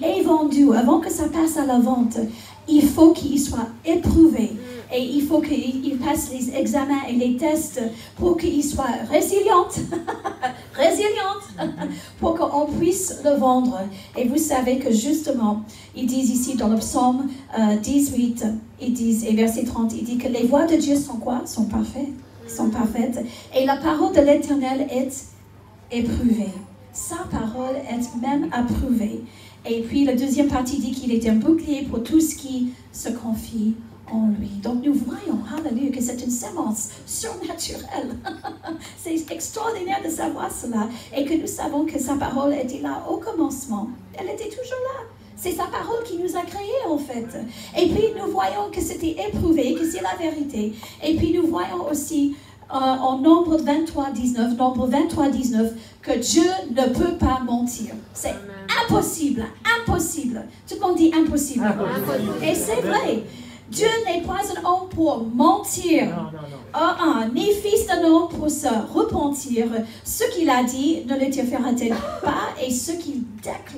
S5: est vendu, avant que ça passe à la vente, il faut qu'il soit éprouvé. Et il faut qu'il passe les examens et les tests pour qu'il soit résilient, pour qu'on puisse le vendre. Et vous savez que justement, ils disent ici dans le psaume 18, ils disent, et verset 30, il dit que les voies de Dieu sont quoi? Sont parfaites. Et la parole de l'Éternel est éprouvée. Sa parole est même approuvée. Et puis la deuxième partie dit qu'il est un bouclier pour tout ce qui se confie en lui. Donc nous voyons, halleluja, que c'est une semence surnaturelle. C'est extraordinaire de savoir cela. Et que nous savons que sa parole était là au commencement. Elle était toujours là. C'est sa parole qui nous a créés en fait. Et puis nous voyons que c'était éprouvé, que c'est la vérité. Et puis nous voyons aussi en Nombre 23, 19, que Dieu ne peut pas mentir. C'est impossible. Tout le monde dit impossible. Et c'est vrai. Dieu n'est pas un homme pour mentir. Ni fils d'un homme pour se repentir. Ce qu'il a dit, ne le fera-t-il pas? Et ce qu'il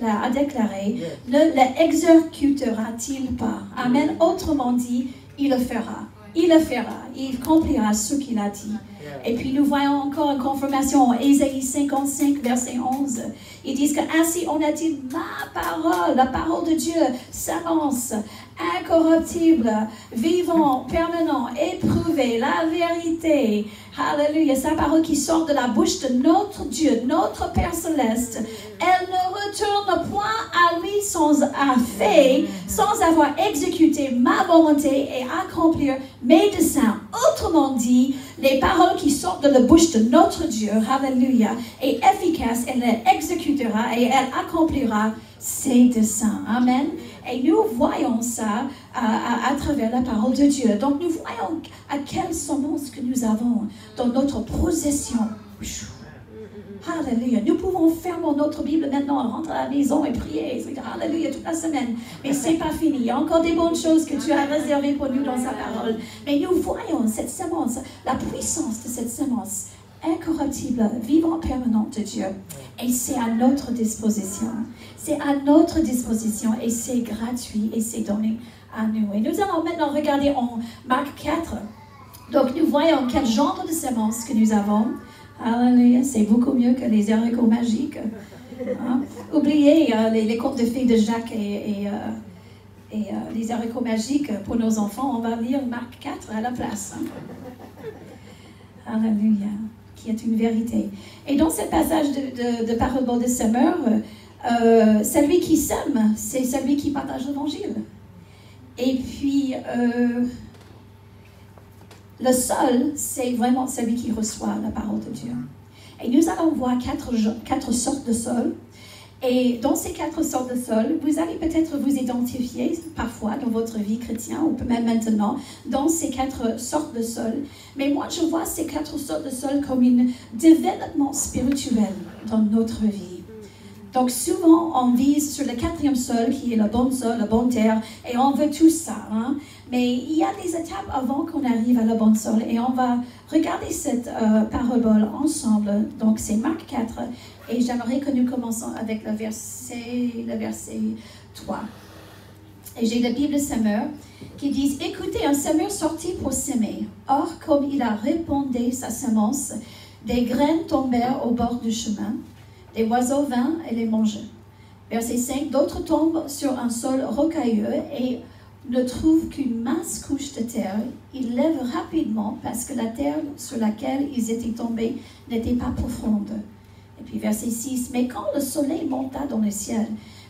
S5: a déclaré, ne l'exécutera-t-il pas? Amen. Autrement dit, il le fera. Il le fera. Il accomplira ce qu'il a dit. Et puis nous voyons encore une confirmation en Ésaïe 55, verset 11. Ils disent que ainsi on a dit ma parole, la parole de Dieu, s'avance, incorruptible, vivant, permanent, éprouvé, la vérité. Alléluia, sa parole qui sort de la bouche de notre Dieu, notre Père Céleste. Elle ne retourne point à lui sans avoir exécuté ma volonté et accomplir mes desseins. Autrement dit, les paroles qui sortent de la bouche de notre Dieu, alléluia, est efficace, elle les exécutera et elle accomplira ses desseins. Amen. Et nous voyons ça à travers la parole de Dieu. Donc nous voyons à quelle semence que nous avons dans notre possession. Alléluia. Nous pouvons fermer notre Bible maintenant, rentrer à la maison et prier. Alléluia toute la semaine. Mais ce n'est pas fini. Il y a encore des bonnes choses que tu as réservées pour nous dans sa parole. Mais nous voyons cette semence, la puissance de cette semence incorruptible, vivant, permanente de Dieu. Et c'est à notre disposition. C'est à notre disposition et c'est gratuit et c'est donné à nous. Et nous allons maintenant regarder en Marc 4. Donc nous voyons quel genre de semence que nous avons. Alléluia, c'est beaucoup mieux que les haricots magiques. Hein? Oubliez les contes de fées de Jacques et les haricots magiques pour nos enfants. On va lire Marc 4 à la place. Hein? Alléluia, qui est une vérité. Et dans ce passage de parabole de semeur, celui qui sème, c'est celui qui partage l'évangile. Et puis, le sol, c'est vraiment celui qui reçoit la parole de Dieu. Et nous allons voir quatre sortes de sol. Et dans ces 4 sortes de sol, vous allez peut-être vous identifier parfois dans votre vie chrétienne, ou même maintenant, dans ces 4 sortes de sol. Mais moi, je vois ces 4 sortes de sol comme un développement spirituel dans notre vie. Donc souvent, on vise sur le 4e sol, qui est le bon sol, la bonne terre, et on veut tout ça. Hein? Mais il y a des étapes avant qu'on arrive à la bonne sol, et on va regarder cette parabole ensemble. Donc c'est Marc 4, et j'aimerais que nous commençons avec le verset 3. Et j'ai la Bible semeur qui dit « Écoutez, un semeur sortit pour s'aimer. Or, comme il a répandu sa semence, des graines tombèrent au bord du chemin. Les oiseaux vinrent et les mangeaient. » Verset 5. D'autres tombent sur un sol rocailleux et ne trouvent qu'une mince couche de terre. Ils lèvent rapidement parce que la terre sur laquelle ils étaient tombés n'était pas profonde. Et puis verset 6. Mais quand le soleil monta dans le ciel,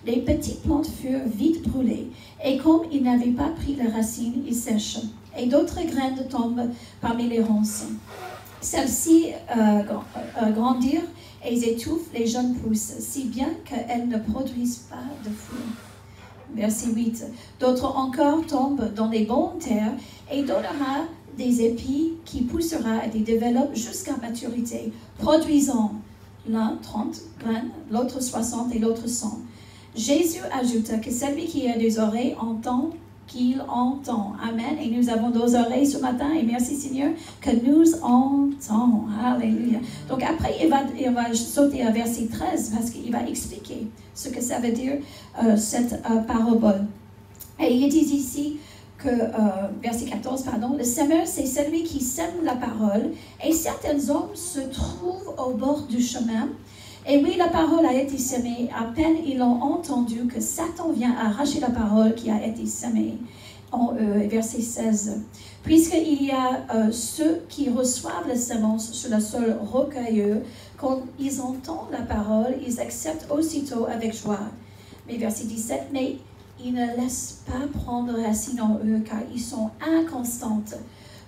S5: les petites plantes furent vite brûlées. Et comme ils n'avaient pas pris les racines, ils sèchent. Et d'autres graines tombent parmi les ronces. Celles-ci grandirent et ils étouffent les jeunes pousses, si bien qu'elles ne produisent pas de fruits. Verset 8. D'autres encore tombent dans les bonnes terres et donnera des épis qui poussera et les développent jusqu'à maturité, produisant l'un 30 graines, l'autre 60 et l'autre 100. Jésus ajouta que celui qui a des oreilles entend qu'il entend. Amen. Et nous avons 2 oreilles ce matin et merci Seigneur que nous entendons. Alléluia. Donc après, il va sauter à verset 13 parce qu'il va expliquer ce que ça veut dire cette parabole. Et il dit ici que, verset 14, pardon, le semeur c'est celui qui sème la parole et certains hommes se trouvent au bord du chemin. Et oui, la parole a été semée. À peine ils l'ont entendu que Satan vient arracher la parole qui a été semée. En verset 16. Puisqu'il y a ceux qui reçoivent la semence sur le sol rocailleux, quand ils entendent la parole, ils acceptent aussitôt avec joie. Mais verset 17. Mais ils ne laissent pas prendre racine en eux car ils sont inconstants.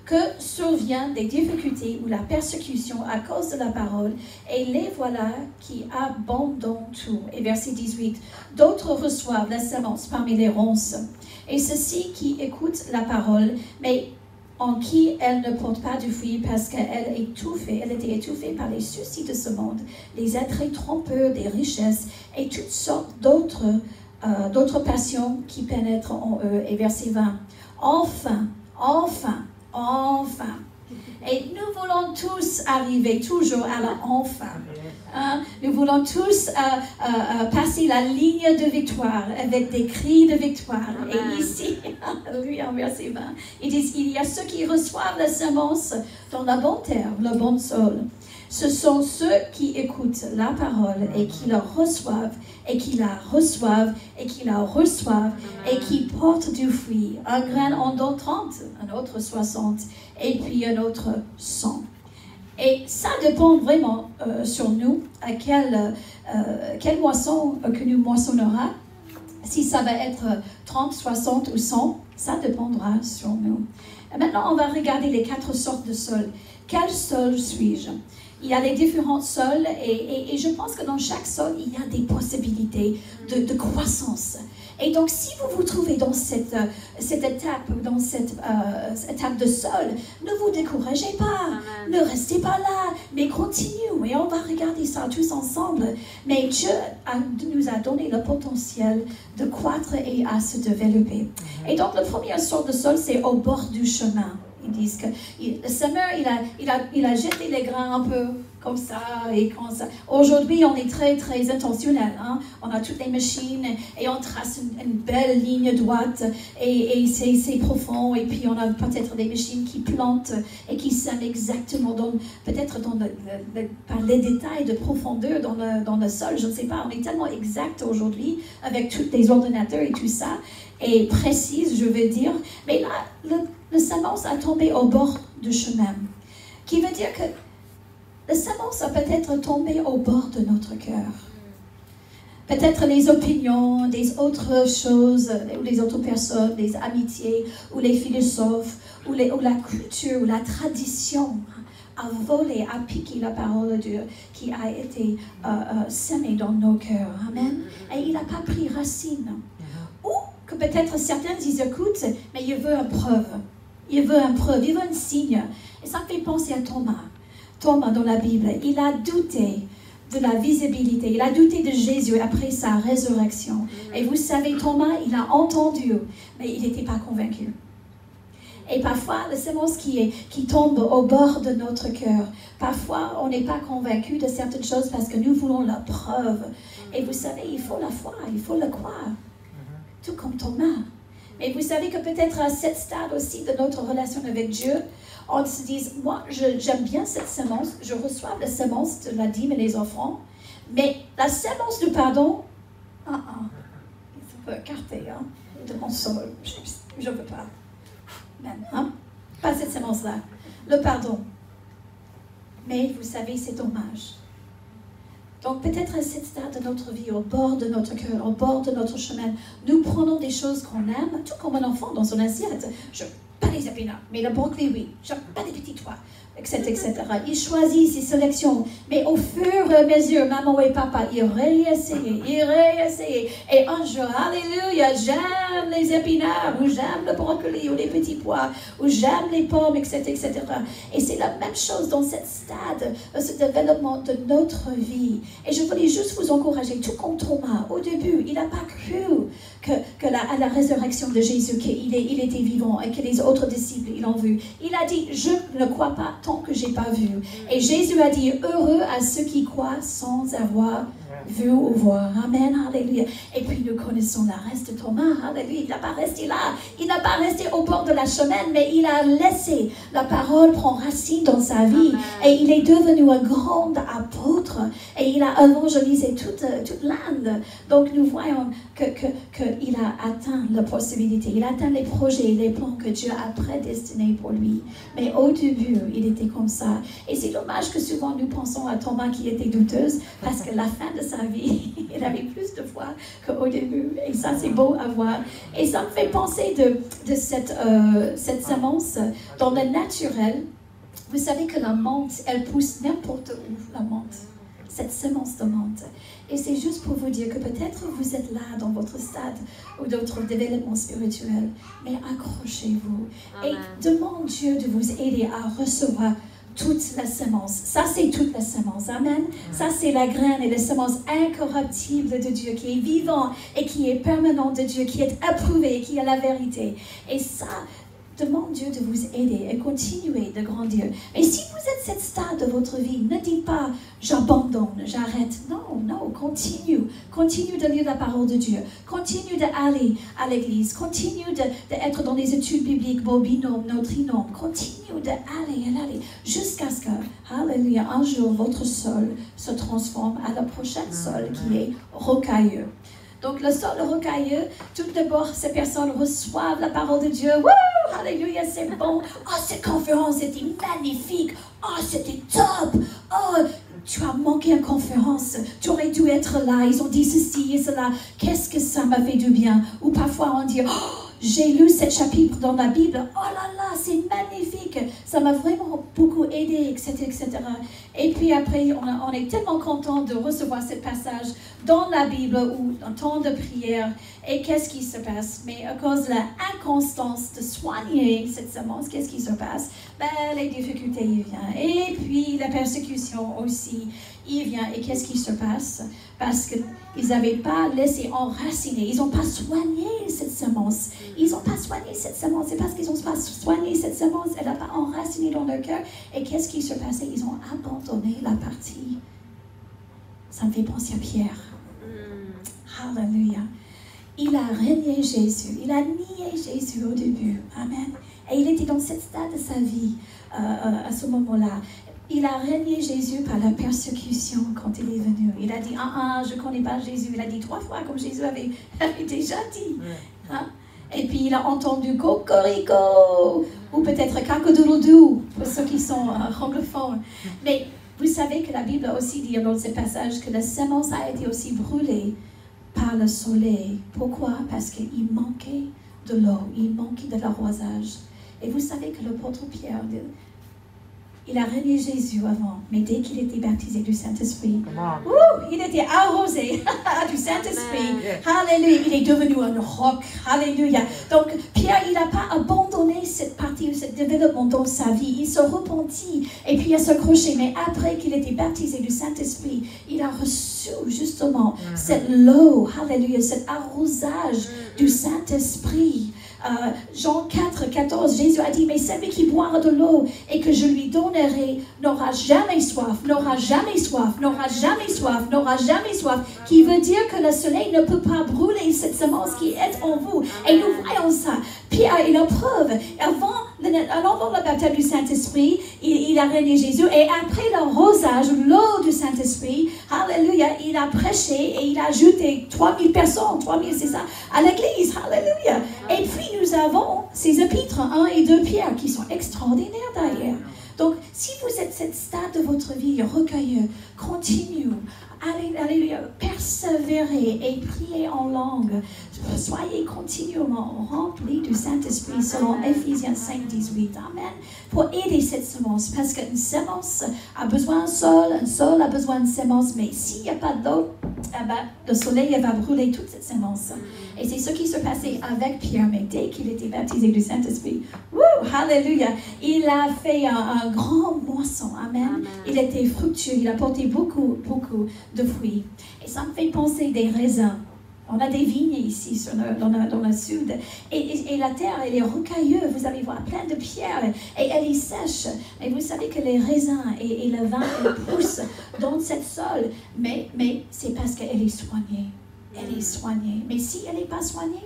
S5: Que surviennent des difficultés ou la persécution à cause de la parole, et les voilà qui abandonnent tout. Et verset 18, d'autres reçoivent la semence parmi les ronces, et ceux-ci qui écoutent la parole, mais en qui elle ne porte pas de fruit parce qu'elle était étouffée par les soucis de ce monde, les attraits trompeurs des richesses et toutes sortes d'autres d'autres passions qui pénètrent en eux. Et verset 20. Enfin. Et nous voulons tous arriver toujours à la enfin. Nous voulons tous passer la ligne de victoire avec des cris de victoire. Et ici, lui en verset 20, ils disent, il y a ceux qui reçoivent la semence dans la bonne terre, le bon sol. Ce sont ceux qui écoutent la parole et qui la reçoivent, et qui la reçoivent, et qui la reçoivent, et qui portent du fruit. Un grain en donne 30, un autre 60, et puis un autre 100. Et ça dépend vraiment sur nous, à quelle moisson que nous moissonnera. Si ça va être 30, 60 ou 100, ça dépendra sur nous. Et maintenant, on va regarder les 4 sortes de sols. Quel sol suis-je? Il y a les différents sols et je pense que dans chaque sol, il y a des possibilités de croissance. Et donc, si vous vous trouvez dans cette étape, dans cette étape de sol, ne vous découragez pas, ne restez pas là, mais continuez. Et on va regarder ça tous ensemble. Mais Dieu nous a donné le potentiel de croître et à se développer. Et donc, la première sorte de sol, c'est au bord du chemin. Ils disent que le semeur, il a jeté les grains un peu comme ça et comme ça. Aujourd'hui, on est très, très intentionnel. Hein? On a toutes les machines et on trace une belle ligne droite et c'est profond. Et puis, on a peut-être des machines qui plantent et qui sèment exactement, peut-être par les détails de profondeur dans le sol. Je ne sais pas, on est tellement exact aujourd'hui avec tous les ordinateurs et tout ça. Et précise, je veux dire. Mais là, le semence a tombé au bord du chemin. Qui veut dire que le semence a peut-être tombé au bord de notre cœur. Peut-être les opinions, des autres choses, ou les autres personnes, les amitiés, ou les philosophes, ou la culture, ou la tradition a volé, a piqué la parole de Dieu qui a été semée dans nos cœurs. Amen. Et il n'a pas pris racine. Ou que peut-être certains disent, écoute, mais il veut une preuve. Il veut une preuve, il veut un signe. Et ça me fait penser à Thomas. Thomas dans la Bible, il a douté de la visibilité. Il a douté de Jésus après sa résurrection. Et vous savez, Thomas, il a entendu, mais il n'était pas convaincu. Et parfois, la semence qui tombe au bord de notre cœur, parfois, on n'est pas convaincu de certaines choses parce que nous voulons la preuve. Et vous savez, il faut la foi, il faut le croire. Tout comme Thomas. Mais vous savez que peut-être à ce stade aussi de notre relation avec Dieu, on se dit, moi, j'aime bien cette semence, je reçois la semence de la dîme et les offrandes, mais la semence du pardon, ça peut écarter de mon sol, je ne veux pas. Même, pas cette semence-là. Le pardon. Mais vous savez, c'est dommage. Donc peut-être à ce stade de notre vie, au bord de notre cœur, au bord de notre chemin, nous prenons des choses qu'on aime, tout comme un enfant dans son assiette. Pas les épinards, mais le brocoli, oui. Pas des petits pois, etc. Il choisit ses sélections, mais au fur et à mesure, maman et papa, ils réessayaient. Et un jour, alléluia, j'aime les épinards, ou j'aime le brocoli, ou les petits pois, ou j'aime les pommes, etc. Et c'est la même chose dans ce stade, ce développement de notre vie. Et je voulais juste vous encourager, tout comme Thomas, au début, il n'a pas cru à la résurrection de Jésus, qu'il était vivant et que les autres disciples, ils l'ont vu. Il a dit, je ne crois pas tant que je n'ai pas vu. Et Jésus a dit, heureux à ceux qui croient sans avoir vu ou voir. Amen, alléluia. Et puis nous connaissons le reste de Thomas, alléluia. Il n'a pas resté là, il n'a pas resté au bord de la chemin, mais il a laissé la parole prendre racine dans sa vie. Et il est devenu un grand apôtre. Et il a évangélisé toute l'Inde. Donc nous voyons qu'il a atteint la possibilité, il a atteint les projets, les plans que Dieu a prédestinés pour lui. Mais au début, il était comme ça. Et c'est dommage que souvent nous pensons à Thomas qui était douteuse, parce que la fin de sa vie, il avait plus de foi qu'au début. Et ça, c'est beau à voir. Et ça me fait penser de cette semence dans le naturel. Vous savez que la menthe, elle pousse n'importe où, la menthe. Cette semence de menthe. Et c'est juste pour vous dire que peut-être vous êtes là dans votre stade ou d'autres développements spirituels, mais accrochez-vous et demandez Dieu de vous aider à recevoir toute la semence. Ça, c'est toute la semence. Amen. Ça, c'est la graine et la semence incorruptible de Dieu, qui est vivant et qui est permanent de Dieu, qui est approuvé, qui est la vérité. Et ça, demande Dieu de vous aider et continuer de grandir. Et si vous êtes à cette stade de votre vie, ne dites pas « j'abandonne, j'arrête ». Non, non, continue. Continue de lire la parole de Dieu. Continue d'aller à l'église. Continue d'être dans les études bibliques, vos binômes, nos trinômes. Continue d'aller jusqu'à ce que, alléluia, un jour, votre sol se transforme à la prochaine sol qui est rocailleux. Donc, le sol rocailleux, tout d'abord, ces personnes reçoivent la parole de Dieu. Wouh! Alléluia, c'est bon. Oh, cette conférence était magnifique. Oh, c'était top. Oh, tu as manqué une conférence. Tu aurais dû être là. Ils ont dit ceci et cela. Qu'est-ce que ça m'a fait du bien? Ou parfois, on dit, oh, j'ai lu ce chapitre dans la Bible. Oh là là, c'est magnifique. Ça m'a vraiment beaucoup aidé, etc., etc. Et puis après, on est tellement content de recevoir ce passage dans la Bible ou en temps de prière. Et qu'est-ce qui se passe? Mais à cause de l'inconstance de soigner cette semence, qu'est-ce qui se passe? Ben, les difficultés, ils viennent. Et puis la persécution aussi, il vient. Et qu'est-ce qui se passe? Parce qu'ils n'avaient pas laissé enraciner. Ils n'ont pas soigné cette semence. Ils n'ont pas soigné cette semence. C'est parce qu'ils n'ont pas soigné cette semence. Elle n'a pas enraciné dans leur cœur. Et qu'est-ce qui se passait? Ils ont abandonné la partie. Ça me fait penser à Pierre. Alléluia. Il a renié Jésus. Il a nié Jésus au début. Amen. Et il était dans cette stade de sa vie à ce moment-là. Il a renié Jésus par la persécution quand il est venu. Il a dit, je ne connais pas Jésus. Il a dit 3 fois, comme Jésus avait déjà dit. Hein? Et puis il a entendu cocorico, ou peut-être cacodoudou, pour ceux qui sont anglophones. Mais vous savez que la Bible aussi dit dans ce passage que la semence a été aussi brûlée par le soleil. Pourquoi? Parce qu'il manquait de l'eau, il manquait de l'arrosage. Et vous savez que l'apôtre Pierre, il a renié Jésus avant, mais dès qu'il était baptisé du Saint-Esprit, il était arrosé du Saint-Esprit. Alléluia, il est devenu un roc. Alléluia. Donc, Pierre, il n'a pas abandonné cette partie, ce développement dans sa vie. Il se repentit et puis il a s'accroché. Mais après qu'il était baptisé du Saint-Esprit, il a reçu justement cette eau, alléluia, cet arrosage du Saint-Esprit. Jean 4, 14, Jésus a dit, mais celui qui boira de l'eau et que je lui donnerai n'aura jamais soif, n'aura jamais soif, n'aura jamais soif, n'aura jamais soif, qui veut dire que le soleil ne peut pas brûler cette semence qui est en vous. Et nous voyons ça. Pierre est la preuve. Avant le baptême du Saint-Esprit, il a renié Jésus. Et après l'arrosage, l'eau du Saint-Esprit, alléluia, il a prêché et il a ajouté 3000 personnes, 3000 c'est ça, à l'église, alléluia. Et puis nous avons ces épîtres 1 et 2 Pierre qui sont extraordinaires d'ailleurs. Donc, si vous êtes à cette stade de votre vie recueilleux, continuez, alléluia, persévérez et priez en langue. Soyez continuellement remplis du Saint-Esprit selon Ephésiens 5, 18. Amen. Pour aider cette semence, parce qu'une semence a besoin d'un sol, un sol a besoin de semence, mais s'il n'y a pas d'eau, le soleil va brûler toute cette semence. Et c'est ce qui se passait avec Pierre, mais dès qu'il était baptisé du Saint-Esprit, alléluia, il a fait un grand moisson. Amen. Il était fructueux, il a porté beaucoup, beaucoup de fruits. Et ça me fait penser des raisins. On a des vignes ici dans le sud. Et la terre, elle est rocailleuse. Vous allez voir plein de pierres. Et elle est sèche. Et vous savez que les raisins et le vin, elles poussent dans cette sol. Mais c'est parce qu'elle est soignée. Elle est soignée. Mais si elle n'est pas soignée,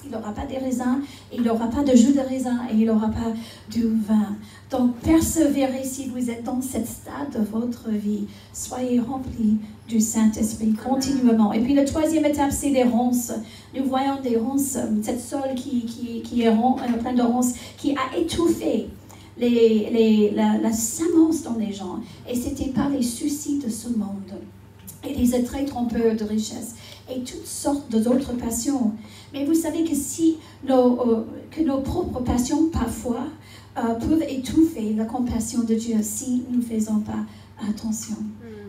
S5: il n'aura pas de raisins, il n'aura pas de jus de raisin et il n'aura pas du vin. Donc, persévérez si vous êtes dans cette stade de votre vie. Soyez remplis du Saint-Esprit continuellement. Et puis, la troisième étape, c'est les ronces. Nous voyons des ronces, cette sol qui est rond, plein de ronces, qui a étouffé la semence dans les gens. Et c'était par les soucis de ce monde. Et les attraits trompeurs de richesse. Et toutes sortes d'autres passions. Mais vous savez que nos propres passions, parfois, peuvent étouffer la compassion de Dieu si nous ne faisons pas attention.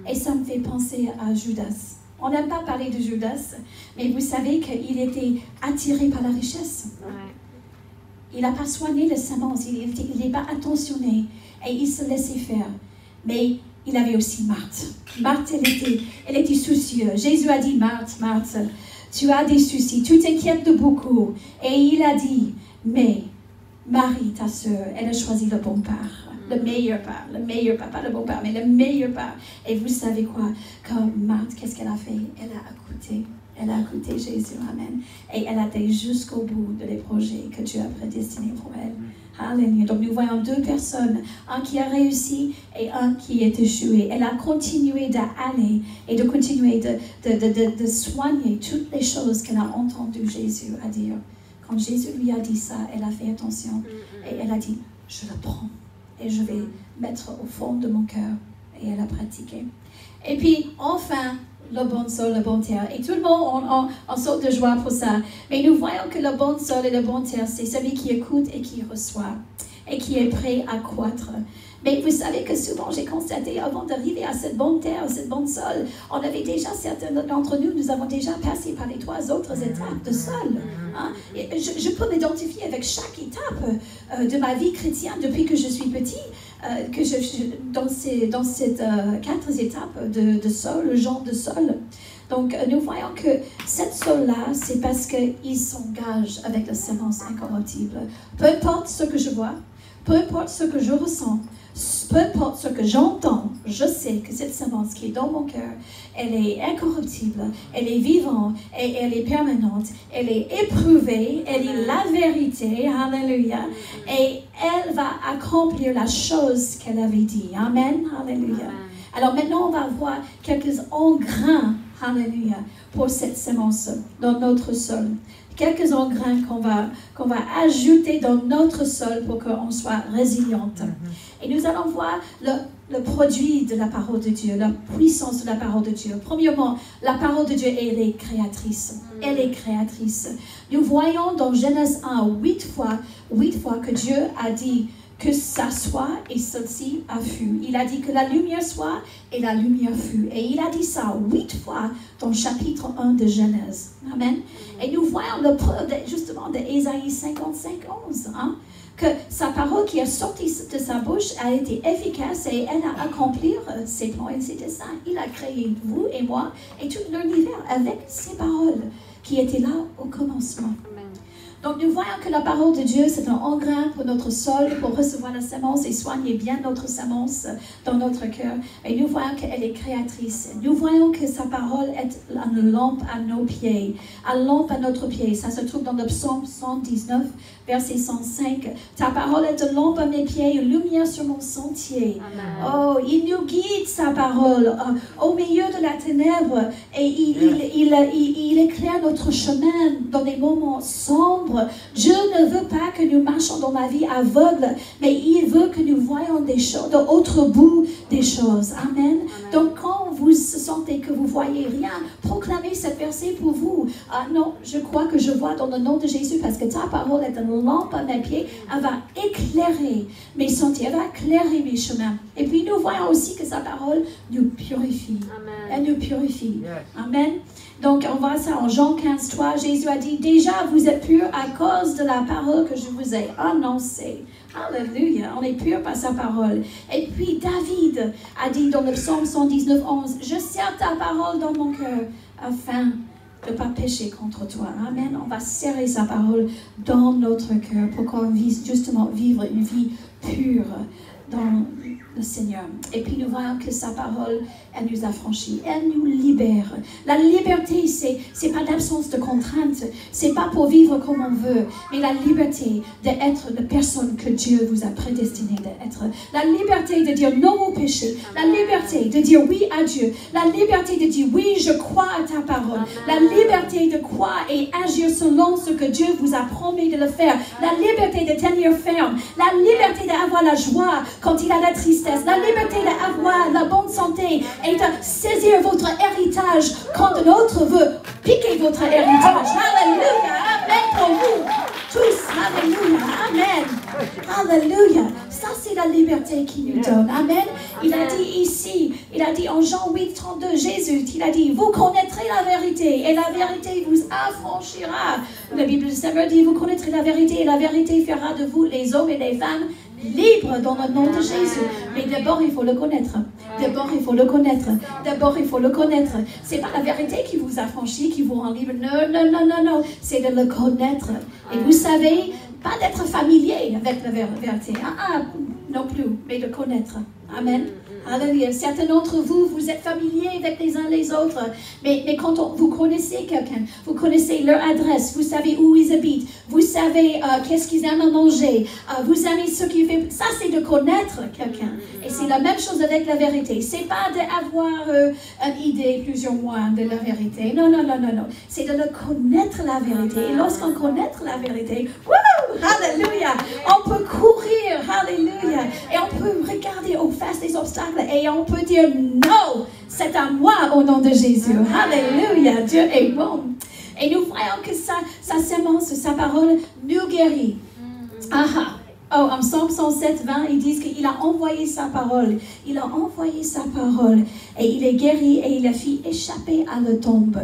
S5: Et ça me fait penser à Judas. On n'aime pas parler de Judas, mais vous savez qu'il était attiré par la richesse. il n'a pas soigné la semence, il n'est pas attentionné et il se laissait faire. Mais il avait aussi Marthe. Marthe, elle était soucieuse. Jésus a dit, Marthe, Marthe, tu as des soucis, tu t'inquiètes de beaucoup. Et il a dit, mais Marie, ta sœur, elle a choisi le bon part. Le meilleur part, pas le bon part, mais le meilleur part. Et vous savez quoi? Comme Marthe, qu'est-ce qu'elle a fait? Elle a écouté Jésus, amen. Et elle a été jusqu'au bout de les projets que Dieu a prédestinés pour elle. Alléluia. Donc nous voyons deux personnes, un qui a réussi et un qui est échoué. Elle a continué d'aller et de continuer de soigner toutes les choses qu'elle a entendu Jésus à dire. Quand Jésus lui a dit ça, elle a fait attention et elle a dit, je le prends. Et je vais mettre au fond de mon cœur. Et elle a pratiqué. Et puis, enfin, le bon sol, le bon terre. Et tout le monde, on saute de joie pour ça. Mais nous voyons que le bon sol et le bon terre, c'est celui qui écoute et qui reçoit. Et qui est prêt à croître. Mais vous savez que souvent, j'ai constaté, avant d'arriver à cette bonne terre, cette bonne sol, on avait déjà, certains d'entre nous, nous avons déjà passé par les 3 autres étapes de sol. Hein? Et je peux m'identifier avec chaque étape de ma vie chrétienne depuis que je suis petit, dans ces 4 étapes de sol, le genre de sol. Donc, nous voyons que cette sol-là, c'est parce qu'il s'engage avec la semence incorruptible. Peu importe ce que je vois, peu importe ce que je ressens, peu importe ce que j'entends, je sais que cette semence qui est dans mon cœur, elle est incorruptible, elle est vivante et elle est permanente, elle est éprouvée, elle est la vérité, alléluia, et elle va accomplir la chose qu'elle avait dit, amen, alléluia. Alors maintenant, on va voir quelques engrains, alléluia, pour cette semence dans notre sol. Quelques engrains qu'on va ajouter dans notre sol pour qu'on soit résiliente. Et nous allons voir le produit de la parole de Dieu, la puissance de la parole de Dieu. Premièrement, la parole de Dieu, elle est créatrice. Elle est créatrice. Nous voyons dans Genèse 1, 8 fois que Dieu a dit que ça soit et ceci a fut. Il a dit que la lumière soit et la lumière fut. Et il a dit ça 8 fois dans le chapitre 1 de Genèse. Amen. Et nous voyons le preuve justement de Ésaïe 55, 11. Que sa parole qui est sortie de sa bouche a été efficace et elle a accompli ses plans et ses desseins. Il a créé vous et moi et tout l'univers avec ses paroles qui étaient là au commencement. Donc nous voyons que la parole de Dieu, c'est un engrain pour notre sol, pour recevoir la semence et soigner bien notre semence dans notre cœur. Et nous voyons qu'elle est créatrice. Nous voyons que sa parole est une lampe à nos pieds, une lampe à notre pied. Ça se trouve dans le psaume 119, verset 105. Ta parole est une lampe à mes pieds, une lumière sur mon sentier. Amen. Oh, il nous guide, sa parole, au milieu de la ténèbre. Et il éclaire notre chemin dans des moments sombres. Dieu ne veut pas que nous marchions dans la vie aveugle, mais il veut que nous voyions des choses, de l'autre bout des choses. Amen. Donc, quand vous sentez que vous ne voyez rien, proclamez cette verset pour vous. Ah non, je crois que je vois dans le nom de Jésus parce que ta parole est une lampe à mes pieds. Elle va éclairer mes sentiers, elle va éclairer mes chemins. Et puis, nous voyons aussi que sa parole nous purifie. Amen. Elle nous purifie. Yes. Amen. Donc, on voit ça en Jean 15, 3. Jésus a dit, déjà, vous êtes purs à cause de la parole que je vous ai annoncée. Alléluia, on est pur par sa parole. Et puis, David a dit dans le psaume 119, 11, je serre ta parole dans mon cœur afin de ne pas pécher contre toi. Amen. On va serrer sa parole dans notre cœur pour qu'on puisse justement vivre une vie pure dans le Seigneur. Et puis nous voyons que sa parole, elle nous affranchit, elle nous libère. La liberté, c'est pas l'absence de contraintes, c'est pas pour vivre comme on veut, mais la liberté d'être la personne que Dieu vous a prédestinée d'être. La liberté de dire non au péché, la liberté de dire oui à Dieu, la liberté de dire oui, je crois à ta parole, la liberté de croire et agir selon ce que Dieu vous a promis de le faire, la liberté de tenir ferme, la liberté d'avoir la joie quand il a la tristesse, la liberté d'avoir la bonne santé et de saisir votre héritage quand un autre veut piquer votre héritage. Alléluia, amen pour vous tous, alléluia, amen, alléluia. Ça c'est la liberté qu'il nous donne, amen. Il a dit ici, il a a dit en Jean 8, 32, Jésus, il a dit, vous connaîtrez la vérité et la vérité vous affranchira. La Bible du Seigneur dit, vous connaîtrez la vérité et la vérité fera de vous, les hommes et les femmes, libres dans le nom de Jésus. Mais d'abord, il faut le connaître. D'abord, il faut le connaître. D'abord, il faut le connaître. C'est pas la vérité qui vous affranchit, qui vous rend libre. Non, non, non, non, non. C'est de le connaître. Et vous savez, pas d'être familier avec la vérité. Non plus, mais de connaître. Amen. Alléluia. Certains d'entre vous, vous êtes familiers avec les uns les autres, mais quand vous connaissez quelqu'un, vous connaissez leur adresse, vous savez où ils habitent, vous savez qu'est-ce qu'ils aiment à manger, vous savez ce qu'ils font. Ça, c'est de connaître quelqu'un. Et c'est la même chose avec la vérité. C'est pas d'avoir une idée plusieurs mois de la vérité. Non, non, non, non, non. C'est de le connaître la vérité. Et lorsqu'on connaît la vérité, alléluia, on peut courir, alléluia, et on peut regarder aux faces des obstacles et on peut dire non, c'est à moi au nom de Jésus. Alléluia, Dieu est bon. Et nous voyons que sa sémence, sa parole nous guérit. En Psaume 107, 20, ils disent qu'il a envoyé sa parole. Il a envoyé sa parole et il est guéri et il a fait échapper à la tombe.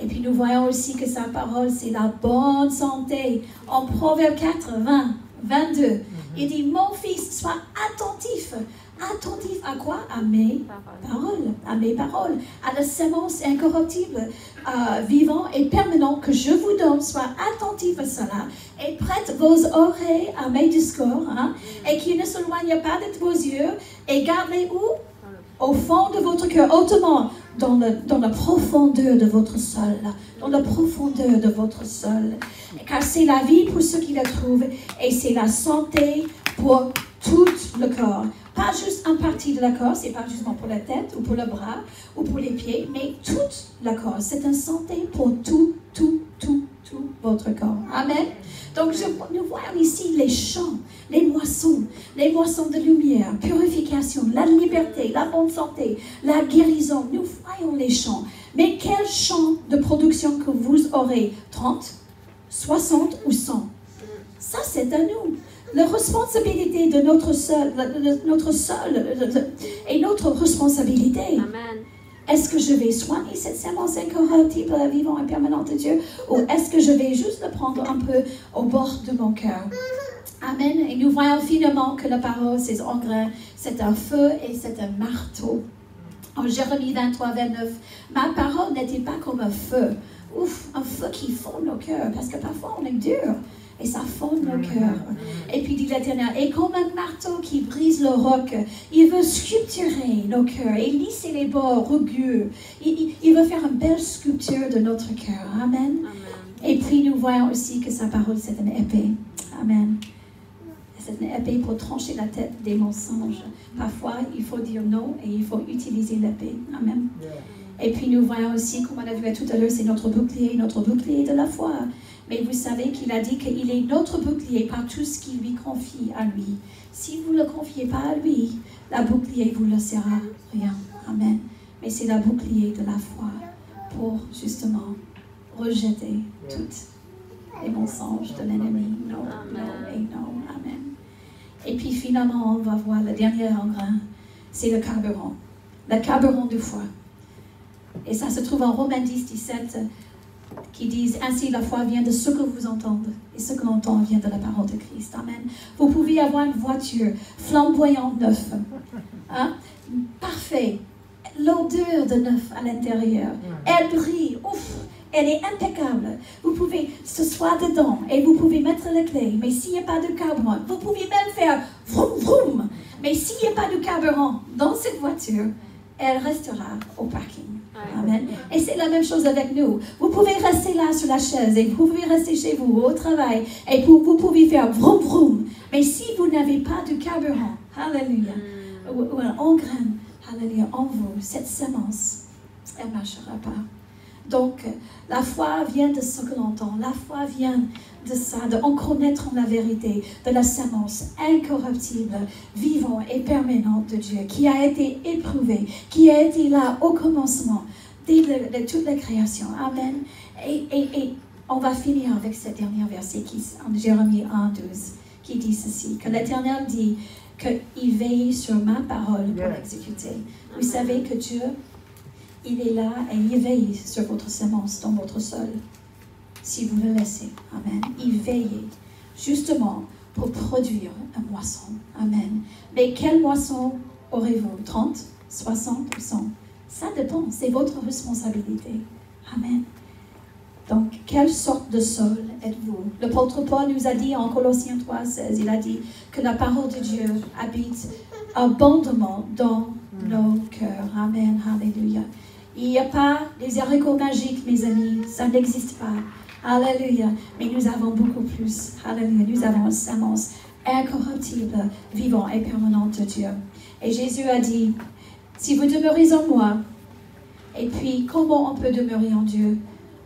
S5: Et puis nous voyons aussi que sa parole, c'est la bonne santé. En Proverbe 4, 20, 22, il dit, mon fils, sois attentif. Attentif à quoi? À mes paroles. À mes paroles. À la sémence incorruptible, vivant et permanent que je vous donne. Sois attentif à cela. Et prête vos oreilles à mes discours. Et qu'ils ne s'éloignent pas de vos yeux. Et gardez où? Au fond de votre cœur. Hautement. Dans la profondeur de votre sol. Dans la profondeur de votre sol. Car c'est la vie pour ceux qui la trouvent. Et c'est la santé pour tout le corps. Pas juste une partie de la corps, c'est pas justement pour la tête ou pour le bras ou pour les pieds, mais toute la corps. C'est une santé pour tout votre corps. Amen. Donc nous voyons ici les champs, les moissons de lumière, purification, la liberté, la bonne santé, la guérison. Nous voyons les champs. Mais quel champ de production que vous aurez? 30, 60 ou 100? Ça, c'est à nous. La responsabilité de notre sol est notre responsabilité.
S2: Amen.
S5: Est-ce que je vais soigner cette sémence incorruptible, vivant et permanente de Dieu, ou est-ce que je vais juste le prendre un peu au bord de mon cœur? Amen. Et nous voyons finalement que la parole, c'est en grain, c'est un feu et c'est un marteau. En Jérémie 23, 29, ma parole n'était pas comme un feu. Un feu qui fond nos cœurs, parce que parfois on est dur. Et ça fond nos cœurs. Et puis dit l'Éternel, et comme un marteau qui brise le roc, il veut sculpturer nos cœurs et lisser les bords rugueux. Il veut faire une belle sculpture de notre cœur. Amen. Amen. Et puis nous voyons aussi que sa parole, c'est une épée. Amen. C'est une épée pour trancher la tête des mensonges. Parfois, il faut dire non et il faut utiliser l'épée. Amen. Et puis nous voyons aussi, comme on a vu tout à l'heure, c'est notre bouclier de la foi. Mais vous savez qu'il a dit qu'il est notre bouclier par tout ce qu'il lui confie à lui. Si vous ne le confiez pas à lui, la bouclier vous ne sert à rien. Amen. Mais c'est la bouclier de la foi pour justement rejeter tous les mensonges de l'ennemi. Non, non et non. Amen. Et puis finalement, on va voir le dernier ingrédient, c'est le carburant. Le carburant de foi. Et ça se trouve en Romains 10, 17, qui disent, ainsi la foi vient de ce que vous entendez, et ce que l'on entend vient de la parole de Christ. Amen. Vous pouvez avoir une voiture flamboyante neuve, parfait, l'odeur de neuf à l'intérieur, elle brille, elle est impeccable. Vous pouvez s'asseoir dedans et vous pouvez mettre les clés, mais s'il n'y a pas de carburant, vous pouvez même faire vroom vroom, mais s'il n'y a pas de carburant dans cette voiture, elle restera au parking. Amen. Et c'est la même chose avec nous. Vous pouvez rester là sur la chaise et vous pouvez rester chez vous au travail et vous pouvez faire vroom vroom. Mais si vous n'avez pas de carburant, alléluia, ou un engrain, alléluia, en vous, cette semence, elle ne marchera pas. Donc, la foi vient de ce que l'on entend. La foi vient de ça, en connaître la vérité, de la semence incorruptible, vivante et permanente de Dieu, qui a été éprouvée, qui a été là au commencement de toute la création. Amen. Et on va finir avec ce dernier verset qui est en Jérémie 1, 12, qui dit ceci, que l'Éternel dit qu'il veille sur ma parole pour l'exécuter. Vous savez que Dieu, il est là et il veille sur votre semence dans votre sol. Si vous le laissez. Amen. Il veille justement pour produire une moisson. Amen. Mais quelle moisson aurez-vous? 30, 60 ou 100? Ça dépend. C'est votre responsabilité. Amen. Donc, quelle sorte de sol êtes-vous? L'apôtre Paul nous a dit en Colossiens 3,16, il a dit que la parole de Dieu habite abondamment dans nos cœurs. Amen. Alléluia. Il n'y a pas des haricots magiques, mes amis. Ça n'existe pas. Alléluia. Mais nous avons beaucoup plus. Alléluia. Nous avons une semence incorruptible, vivante et permanente de Dieu. Et Jésus a dit, si vous demeurez en moi, et puis comment on peut demeurer en Dieu?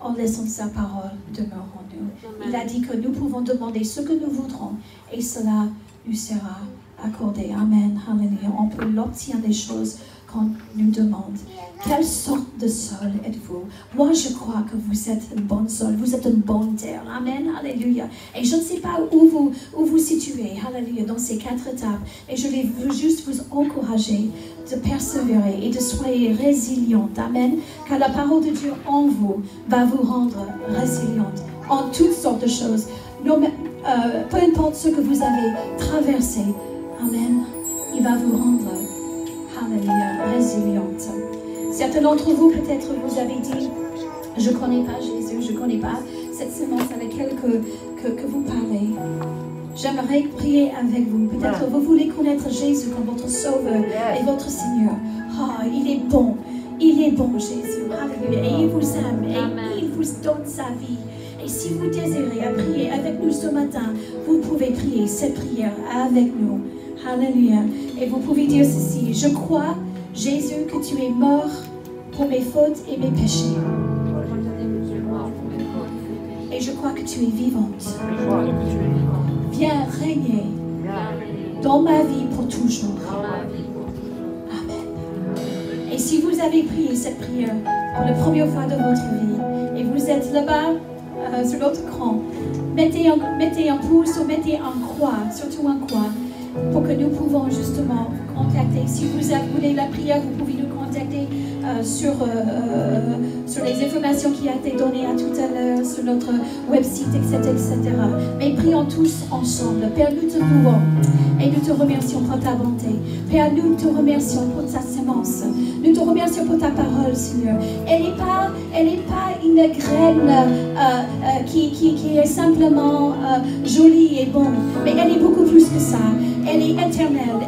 S5: En laissant sa parole demeurer en nous. Il a dit que nous pouvons demander ce que nous voudrons et cela nous sera accordé. Amen. Alléluia. On peut l'obtenir des choses qu'on nous demande. Quelle sorte de sol êtes-vous? Moi, je crois que vous êtes un bon sol. Vous êtes une bonne terre. Amen. Alléluia. Et je ne sais pas où vous situez. Alléluia. Dans ces 4 étapes. Et je vais juste vous encourager de persévérer et de soyez résiliente. Amen. Car la parole de Dieu en vous va vous rendre résiliente en toutes sortes de choses. Peu importe ce que vous avez traversé. Amen. Il va vous rendre alléluia, résiliente. Certains d'entre vous, peut-être, vous avez dit, je ne connais pas Jésus, je ne connais pas cette semence avec laquelle que vous parlez. J'aimerais prier avec vous. Peut-être vous voulez connaître Jésus comme votre Sauveur et votre Seigneur. Oh, il est bon. Il est bon, Jésus. Alléluia. Et il vous aime. Et il vous donne sa vie. Et si vous désirez prier avec nous ce matin, vous pouvez prier cette prière avec nous. Alléluia. Et vous pouvez dire ceci. Je crois, Jésus, que tu es mort pour mes fautes et mes péchés. Et je crois que tu es vivante. Viens régner dans ma vie pour toujours. Amen. Et si vous avez prié cette prière pour la première fois de votre vie, et vous êtes là-bas sur l'autre écran, mettez un pouce ou mettez un croix, surtout un croix, pour que nous pouvons justement vous contacter. Si vous voulez la prière, vous pouvez nous contacter sur les informations qui ont été données à tout à l'heure, sur notre website, etc., etc. Mais prions tous ensemble. Père, nous te louons et nous te remercions pour ta bonté. Père, nous te remercions pour ta semence. Nous te remercions pour ta parole, Seigneur. Elle n'est pas une graine qui est simplement jolie et bonne, mais elle est beaucoup plus que ça. Elle est éternelle,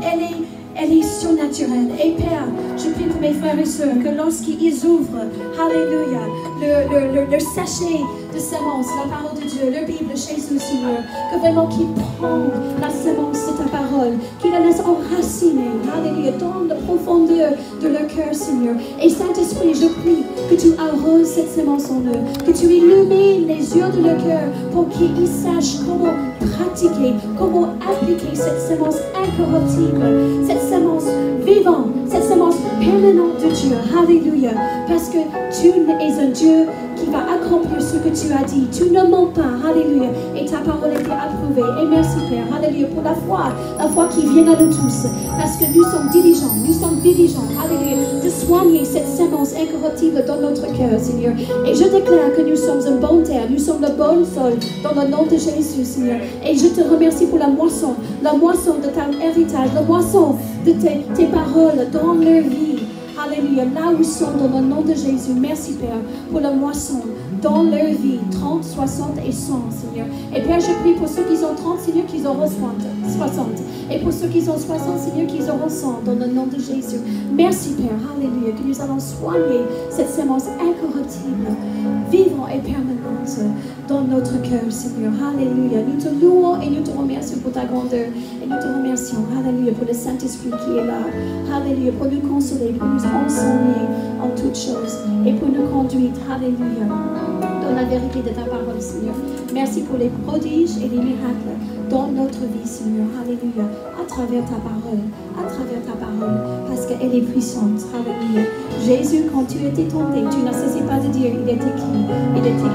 S5: elle est surnaturelle. Et Père, je prie pour mes frères et sœurs que lorsqu'ils ouvrent, alléluia, le sachet de semence, la parole de Dieu, la Bible chez eux, Seigneur, que vraiment qu'ils prennent la semence de ta parole, qu'ils la laissent enraciner, alléluia, dans la profondeur de leur cœur, Seigneur. Et Saint-Esprit, je prie que tu arroses cette semence en eux, que tu illumines les yeux de leur cœur pour qu'ils sachent comment pratiquer, comment appliquer cette semence incorruptible, cette semence vivante, cette semence permanente de Dieu. Alléluia. Parce que tu es un Dieu qui va accomplir ce que tu as dit. Tu ne mens pas. Alléluia. Et ta parole a été approuvée. Et merci Père. Alléluia. Pour la foi qui vient à nous tous. Parce que nous sommes diligents. Alléluia. De soigner cette semence incorruptible dans notre cœur, Seigneur. Et je déclare que nous sommes une bonne terre. Nous sommes le bon sol dans le nom de Jésus, Seigneur. Et je te remercie pour la moisson de ton héritage, la moisson de tes paroles dans leur vie. Alléluia, là où ils sont dans le nom de Jésus. Merci Père pour la moisson dans leur vie, 30, 60 et 100, Seigneur. Et Père, je prie pour ceux qui ont 30, Seigneur, qu'ils auront 60. Et pour ceux qui ont 60, Seigneur, qu'ils auront 100 dans le nom de Jésus. Merci Père, alléluia, que nous allons soigner cette semence incorruptible, vivante et permanente dans notre cœur, Seigneur. Alléluia. Nous te louons et nous te remercions pour ta grandeur. Et nous te remercions, alléluia, pour le Saint-Esprit qui est là. Alléluia, pour nous consoler, pour nous enseigner en toutes choses et pour nous conduire, alléluia, dans la vérité de ta parole, Seigneur. Merci pour les prodiges et les miracles dans notre vie, Seigneur. Alléluia. À travers ta parole, parce qu'elle est puissante. Alléluia. Jésus, quand tu étais tombé, tu n'as cessé pas de dire, il est écrit, il est écrit,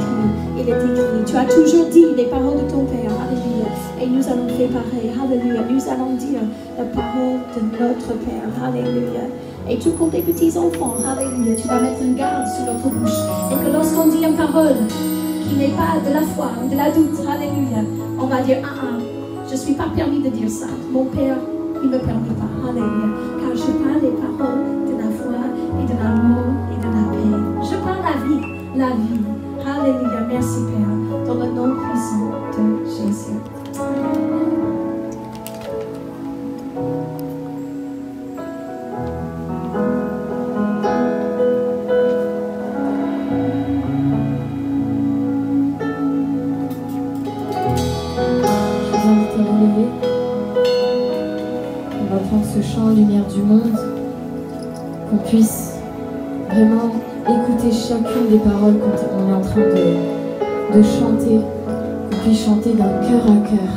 S5: il est écrit. Tu as toujours dit les paroles de ton Père. Alléluia. Et nous allons faire pareil. Alléluia. Nous allons dire la parole de notre Père. Alléluia. Et tout comme des petits-enfants, alléluia, tu vas mettre une garde sur notre bouche. Et que lorsqu'on dit une parole qui n'est pas de la foi, de la doute, alléluia, on va dire, je ne suis pas permis de dire ça. Mon Père, il ne me permet pas. Alléluia. Car je parle des paroles de la foi et de l'amour et de la paix. Je parle la vie, la vie. Alléluia. Merci Père. Dans le nom puissant de Jésus.
S1: Ce chant Lumière du monde, qu'on puisse vraiment écouter chacune des paroles quand on est en train de chanter, qu'on puisse chanter d'un cœur à cœur.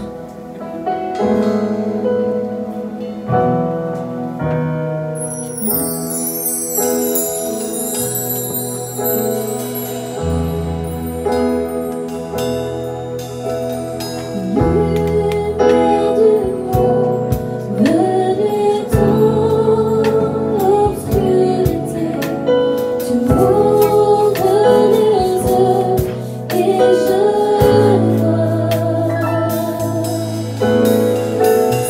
S5: Je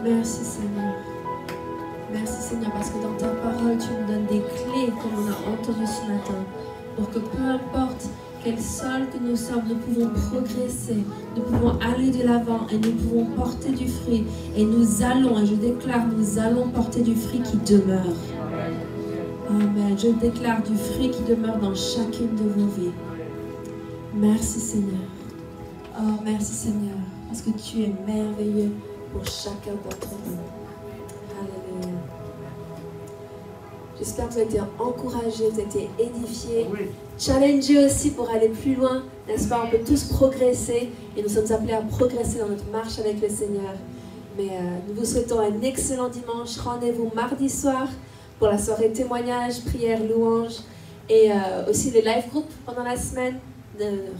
S2: Merci Seigneur. Merci Seigneur parce que dans ta parole, tu nous donnes des clés comme on a entendu ce matin. Pour que peu importe quel sol que nous sommes, nous pouvons progresser, nous pouvons aller de l'avant et nous pouvons porter du fruit. Et nous allons, et je déclare, nous allons porter du fruit qui demeure. Amen. Je déclare du fruit qui demeure dans chacune de vos vies. Merci Seigneur. Oh, merci Seigneur, parce que tu es merveilleux pour chacun d'entre nous. Alléluia. J'espère que vous avez été encouragés, vous avez été édifiés, challengés aussi pour aller plus loin, n'est-ce pas? On peut tous progresser et nous sommes appelés à progresser dans notre marche avec le Seigneur. Mais nous vous souhaitons un excellent dimanche. Rendez-vous mardi soir pour la soirée témoignage, prière, louange et aussi les live group pendant la semaine.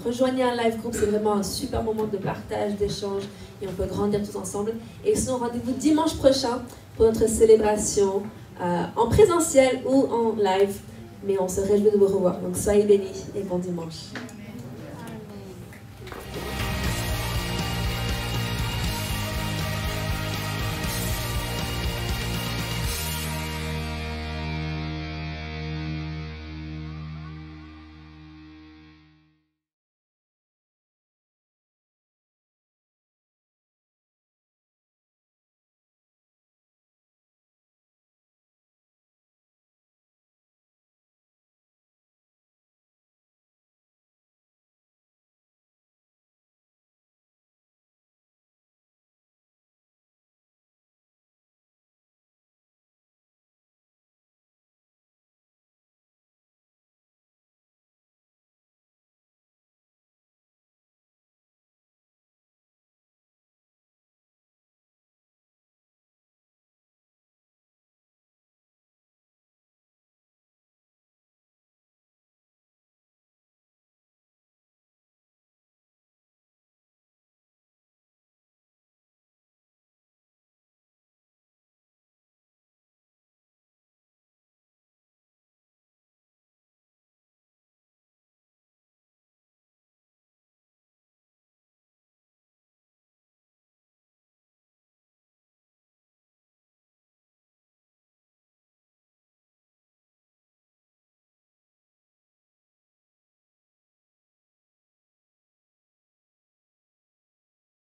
S2: Rejoignez un live group, c'est vraiment un super moment de partage, d'échange et on peut grandir tous ensemble. Et sinon, rendez-vous dimanche prochain pour notre célébration en présentiel ou en live. Mais on se réjouit de vous revoir. Donc soyez bénis et bon dimanche.